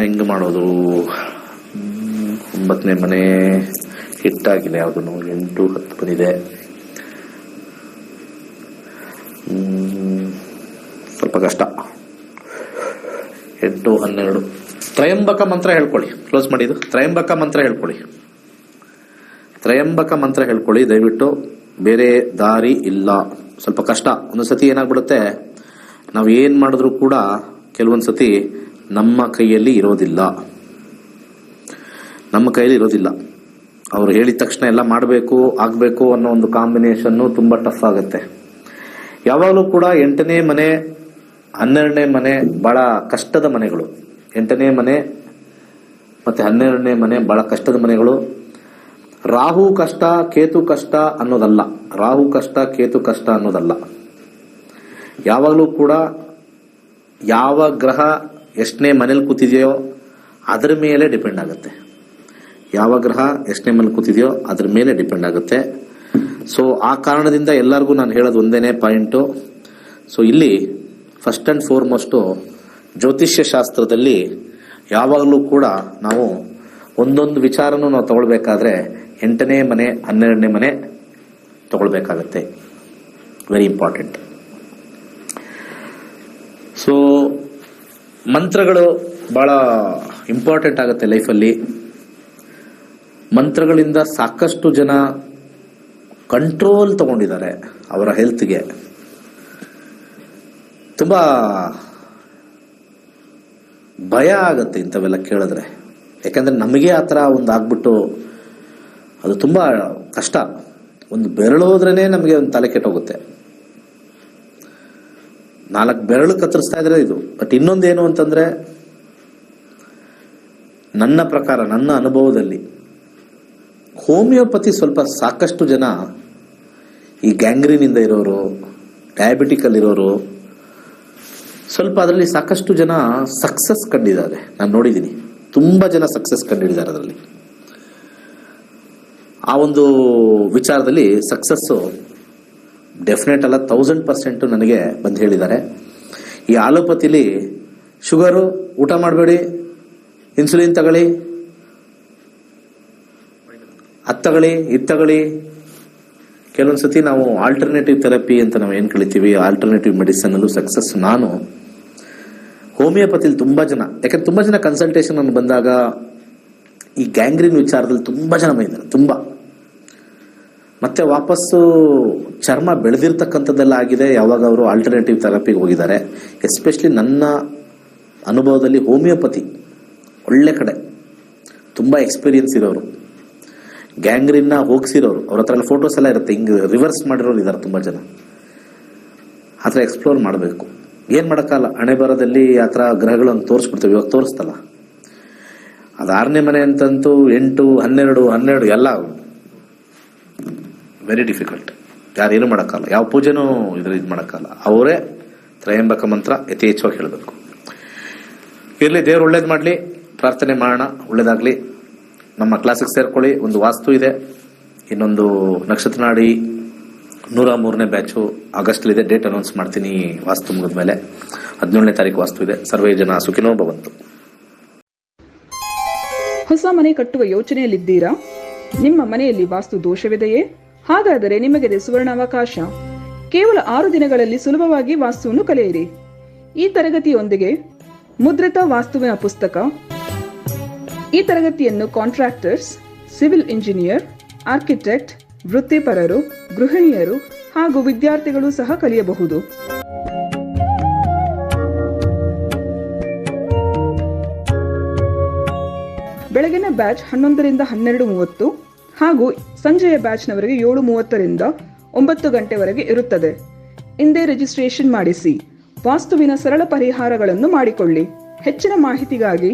ಹೆಂಗ್ ಮಾಡೋದು? 9ನೇ ಮನೆ ಹಿಟ್ಟಾಗಿದೆ. ಯಾವ್ದು? 8, 10 ಬಂದಿದೆ. ಸ್ವಲ್ಪ ಕಷ್ಟ. 8, 12. ತ್ರಯಂಬಕ ಮಂತ್ರ ಹೇಳ್ಕೊಳ್ಳಿ. ಕ್ಲೋಸ್ ಮಾಡಿದ್ದು ತ್ರಯಂಬಕ ಮಂತ್ರ ಹೇಳ್ಕೊಳ್ಳಿ. ತ್ರಯಂಬಕ ಮಂತ್ರ ಹೇಳ್ಕೊಳ್ಳಿ ದಯವಿಟ್ಟು. ಬೇರೆ ದಾರಿ ಇಲ್ಲ. ಸ್ವಲ್ಪ ಕಷ್ಟ. ಒಂದೊಂದ್ಸತಿ ಏನಾಗ್ಬಿಡುತ್ತೆ, ನಾವು ಏನ್ ಮಾಡಿದ್ರು ಕೂಡ ಕೆಲವೊಂದ್ಸತಿ ನಮ್ಮ ಕೈಯಲ್ಲಿ ಇರೋದಿಲ್ಲ. ಅವ್ರು ಹೇಳಿದ ತಕ್ಷಣ ಎಲ್ಲ ಮಾಡಬೇಕು ಆಗ್ಬೇಕು ಅನ್ನೋ ಒಂದು ಕಾಂಬಿನೇಷನ್ ತುಂಬಾ ಟಫ್ ಆಗುತ್ತೆ. ಯಾವಾಗಲೂ ಕೂಡ 8ನೇ ಮನೆ 12ನೇ ಮನೆ ಬಹಳ ಕಷ್ಟದ ಮನೆಗಳು. 8ನೇ ಮನೆ ಮತ್ತೆ 12ನೇ ಮನೆ ಬಹಳ ಕಷ್ಟದ ಮನೆಗಳು. ರಾಹು ಕಷ್ಟ ಕೇತು ಕಷ್ಟ ಅನ್ನೋದಲ್ಲ. ಯಾವಾಗಲೂ ಕೂಡ ಯಾವ ಗ್ರಹ ಎಷ್ಟನೇ ಮನೇಲಿ ಕೂತಿದೆಯೋ ಅದ್ರ ಮೇಲೆ ಡಿಪೆಂಡ್ ಆಗುತ್ತೆ. ಸೊ ಆ ಕಾರಣದಿಂದ ಎಲ್ಲರಿಗೂ ನಾನು ಹೇಳೋದು ಒಂದೇನೆ ಪಾಯಿಂಟು. ಸೊ ಇಲ್ಲಿ ಫಸ್ಟ್ ಅಂಡ್ ಫಾರ್ಮೋಸ್ಟ್ ಜ್ಯೋತಿಷ್ಯ ಶಾಸ್ತ್ರದಲ್ಲಿ ಯಾವಾಗಲೂ ಕೂಡ ನಾವು ಒಂದೊಂದು ವಿಚಾರನೂ ನಾವು ತಗೊಳ್ಬೇಕಾದ್ರೆ 8ನೇ ಮನೆ 12ನೇ ಮನೆ ತಗೊಳ್ಬೇಕಾಗತ್ತೆ. Very important. ಸೊ ಮಂತ್ರಗಳು ಬಹಳ ಇಂಪಾರ್ಟೆಂಟ್ ಆಗುತ್ತೆ ಲೈಫಲ್ಲಿ. ಮಂತ್ರಗಳಿಂದ ಸಾಕಷ್ಟು ಜನ ಕಂಟ್ರೋಲ್ ತಗೊಂಡಿದ್ದಾರೆ ಅವರ ಹೆಲ್ತ್ಗೆ. ತುಂಬಾ ಭಯ ಆಗತ್ತೆ ಇಂಥವೆಲ್ಲ ಕೇಳಿದ್ರೆ. ಯಾಕಂದ್ರೆ ನಮಗೆ ಆ ಥರ ಒಂದು ಆಗ್ಬಿಟ್ಟು ಅದು ತುಂಬಾ ಕಷ್ಟ. ಒಂದು ಬೆರಳು ಹೋದ್ರೇನೆ ನಮಗೆ ಒಂದು ತಲೆ ಕೆಟ್ಟೋಗುತ್ತೆ. 4 ಬೆರಳು ಕತ್ತರಿಸ್ತಾ ಇದ್ರೆ ಇದು. ಬಟ್ ಇನ್ನೊಂದೇನು ಅಂತಂದ್ರೆ, ನನ್ನ ಪ್ರಕಾರ, ನನ್ನ ಅನುಭವದಲ್ಲಿ ಹೋಮಿಯೋಪತಿ ಸ್ವಲ್ಪ ಸಾಕಷ್ಟು ಜನ ಈ ಗ್ಯಾಂಗ್ರೀನ್ ಇಂದ ಇರೋರು, ಡಯಾಬಿಟಿಕ್ ಅಲ್ಲಿ ಇರೋರು, ಸ್ವಲ್ಪ ಅದರಲ್ಲಿ ಸಾಕಷ್ಟು ಜನ ಸಕ್ಸಸ್ ಕಂಡಿದ್ದಾರೆ, ನಾನು ನೋಡಿದ್ದೀನಿ. ತುಂಬ ಜನ ಸಕ್ಸಸ್ ಕಂಡಿದ್ದಾರೆ ಅದರಲ್ಲಿ. ಆ ಒಂದು ವಿಚಾರದಲ್ಲಿ ಸಕ್ಸಸ್ಸು ಡೆಫಿನೆಟ್ ಅಲ್ಲ, 1000% ನನಗೆ ಬಂದು ಹೇಳಿದ್ದಾರೆ. ಈ ಆಲೋಪತಿಲಿ ಶುಗರು ಊಟ ಮಾಡಬೇಡಿ, ಇನ್ಸುಲಿನ್ ತಗೊಳ್ಳಿ, ಅದು ತಗೊಳ್ಳಿ, ಇದು ತಗೊಳ್ಳಿ. ಕೆಲವೊಂದ್ಸತಿ ನಾವು ಆಲ್ಟರ್ನೇಟಿವ್ ಥೆರಪಿ ಅಂತ ನಾವು ಏನು ಕಳಿತೀವಿ, ಆಲ್ಟರ್ನೇಟಿವ್ ಮೆಡಿಸಿನಲ್ಲೂ ಸಕ್ಸಸ್. ನಾನು ಹೋಮಿಯೋಪತಿಲಿ ತುಂಬ ಜನ, ಯಾಕಂದ್ರೆ ತುಂಬ ಜನ ಕನ್ಸಲ್ಟೇಷನ್ ಅನ್ನು ಬಂದಾಗ ಈ ಗ್ಯಾಂಗ್ರೀನ್ ವಿಚಾರದಲ್ಲಿ ತುಂಬ ಜನ ಬಂದಿದ್ದಾರೆ, ತುಂಬ. ಮತ್ತೆ ವಾಪಸ್ಸು ಚರ್ಮ ಬೆಳೆದಿರ್ತಕ್ಕಂಥದ್ದೆಲ್ಲ ಆಗಿದೆ, ಯಾವಾಗ ಅವರು ಆಲ್ಟರ್ನೇಟಿವ್ ಥೆರಪಿಗೆ ಹೋಗಿದ್ದಾರೆ. ಎಸ್ಪೆಷಲಿ ನನ್ನ ಅನುಭವದಲ್ಲಿ ಹೋಮಿಯೋಪತಿ ಒಳ್ಳೆ ಕಡೆ, ತುಂಬ ಎಕ್ಸ್ಪೀರಿಯನ್ಸ್ ಇರೋರು, ಗ್ಯಾಂಗ್ರೀನ್ನ ಹೋಗಿಸಿರೋರು, ಅವ್ರ ಹತ್ರ ಎಲ್ಲ ಫೋಟೋಸ್ ಎಲ್ಲ ಇರುತ್ತೆ, ಹಿಂಗೆ ರಿವರ್ಸ್ ಮಾಡಿರೋರು ಇದ್ದಾರೆ ತುಂಬ ಜನ. ಆ ಥರ ಎಕ್ಸ್ಪ್ಲೋರ್ ಮಾಡಬೇಕು. ಏನು ಮಾಡೋಕ್ಕಲ್ಲ, ಹಣೆ ಬರೋದಲ್ಲಿ ಆ ಥರ ಗ್ರಹಗಳನ್ನು ತೋರಿಸ್ಬಿಡ್ತೇವೆ. ಇವಾಗ ತೋರಿಸ್ತಲ್ಲ, ಅದು 6ನೇ ಮನೆ ಅಂತಂತೂ 8, 12 ಎಲ್ಲ ವೆರಿ ಡಿಫಿಕಲ್ಟ್. ಯಾರೇನು ಮಾಡೋಕ್ಕಲ್ಲ, ಯಾವ ಪೂಜೆನೂ ಇದು ಮಾಡೋಕ್ಕಲ್ಲ. ಅವರೇ ತ್ರಯಂಬಕ ಮಂತ್ರ ಯಥೇಚ್ಛವಾಗಿ ಹೇಳಬೇಕು. ಇರಲಿ, ದೇವ್ರು ಒಳ್ಳೇದು ಮಾಡಲಿ, ಪ್ರಾರ್ಥನೆ ಮಾಡೋಣ, ಒಳ್ಳೇದಾಗಲಿ. ನಮ್ಮ ಕ್ಲಾಸಿಗೆ ಸೇರ್ಕೊಳ್ಳಿ. ಒಂದು ವಾಸ್ತು ಇದೆ, ಇನ್ನೊಂದು ನಕ್ಷತ್ರ ನಾಡಿ 103ನೇ ಬ್ಯಾಚು ಆಗಸ್ಟ್ಲಿದೆ. ಡೇಟ್ ಅನೌನ್ಸ್ ಮಾಡ್ತೀನಿ ವಾಸ್ತು ಮುಗಿದ ಮೇಲೆ. 17ನೇ ತಾರೀಕು ವಾಸ್ತು ಇದೆ. ಸರ್ವೇ ಜನ ಸುಖಿನೋ ಭವಂತು. ಹೊಸ ಮನೆ ಕಟ್ಟುವ ಯೋಚನೆಯಲ್ಲಿದ್ದೀರಾ? ನಿಮ್ಮ ಮನೆಯಲ್ಲಿ ವಾಸ್ತು ದೋಷವಿದೆಯೇ? ಹಾಗಾದರೆ ನಿಮಗಿದೆ ಸುವರ್ಣಾವಕಾಶ. ಕೇವಲ 6 ದಿನಗಳಲ್ಲಿ ಸುಲಭವಾಗಿ ವಾಸ್ತುವನ್ನು ಕಲಿಯಿರಿ. ಈ ತರಗತಿಯೊಂದಿಗೆ ಮುದ್ರಿತ ವಾಸ್ತುವಿನ ಪುಸ್ತಕ. ಈ ತರಗತಿಯನ್ನು ಕಾಂಟ್ರಾಕ್ಟರ್ಸ್, ಸಿವಿಲ್ ಇಂಜಿನಿಯರ್, ಆರ್ಕಿಟೆಕ್ಟ್, ವೃತ್ತಿಪರರು, ಗೃಹಿಣಿಯರು ಹಾಗೂ ವಿದ್ಯಾರ್ಥಿಗಳು ಸಹ ಕಲಿಯಬಹುದು. ಬೆಳಗಿನ ಬ್ಯಾಚ್ 11ರಿಂದ 12:30 ಹಾಗೂ ಸಂಜೆಯ ಬ್ಯಾಚ್ನವರೆಗೆ 7:30ರಿಂದ 9 ಗಂಟೆವರೆಗೆ ಇರುತ್ತದೆ. ಇಂದೇ ರಿಜಿಸ್ಟ್ರೇಷನ್ ಮಾಡಿಸಿ. ವಾಸ್ತುವಿನ ಸರಳ ಪರಿಹಾರಗಳನ್ನು ಮಾಡಿಕೊಳ್ಳಿ. ಹೆಚ್ಚಿನ ಮಾಹಿತಿಗಾಗಿ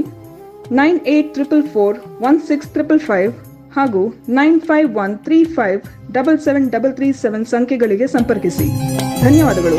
9844416555 ಹಾಗೂ 9513577737 ಸಂಖ್ಯೆಗಳಿಗೆ ಸಂಪರ್ಕಿಸಿ. ಧನ್ಯವಾದಗಳು.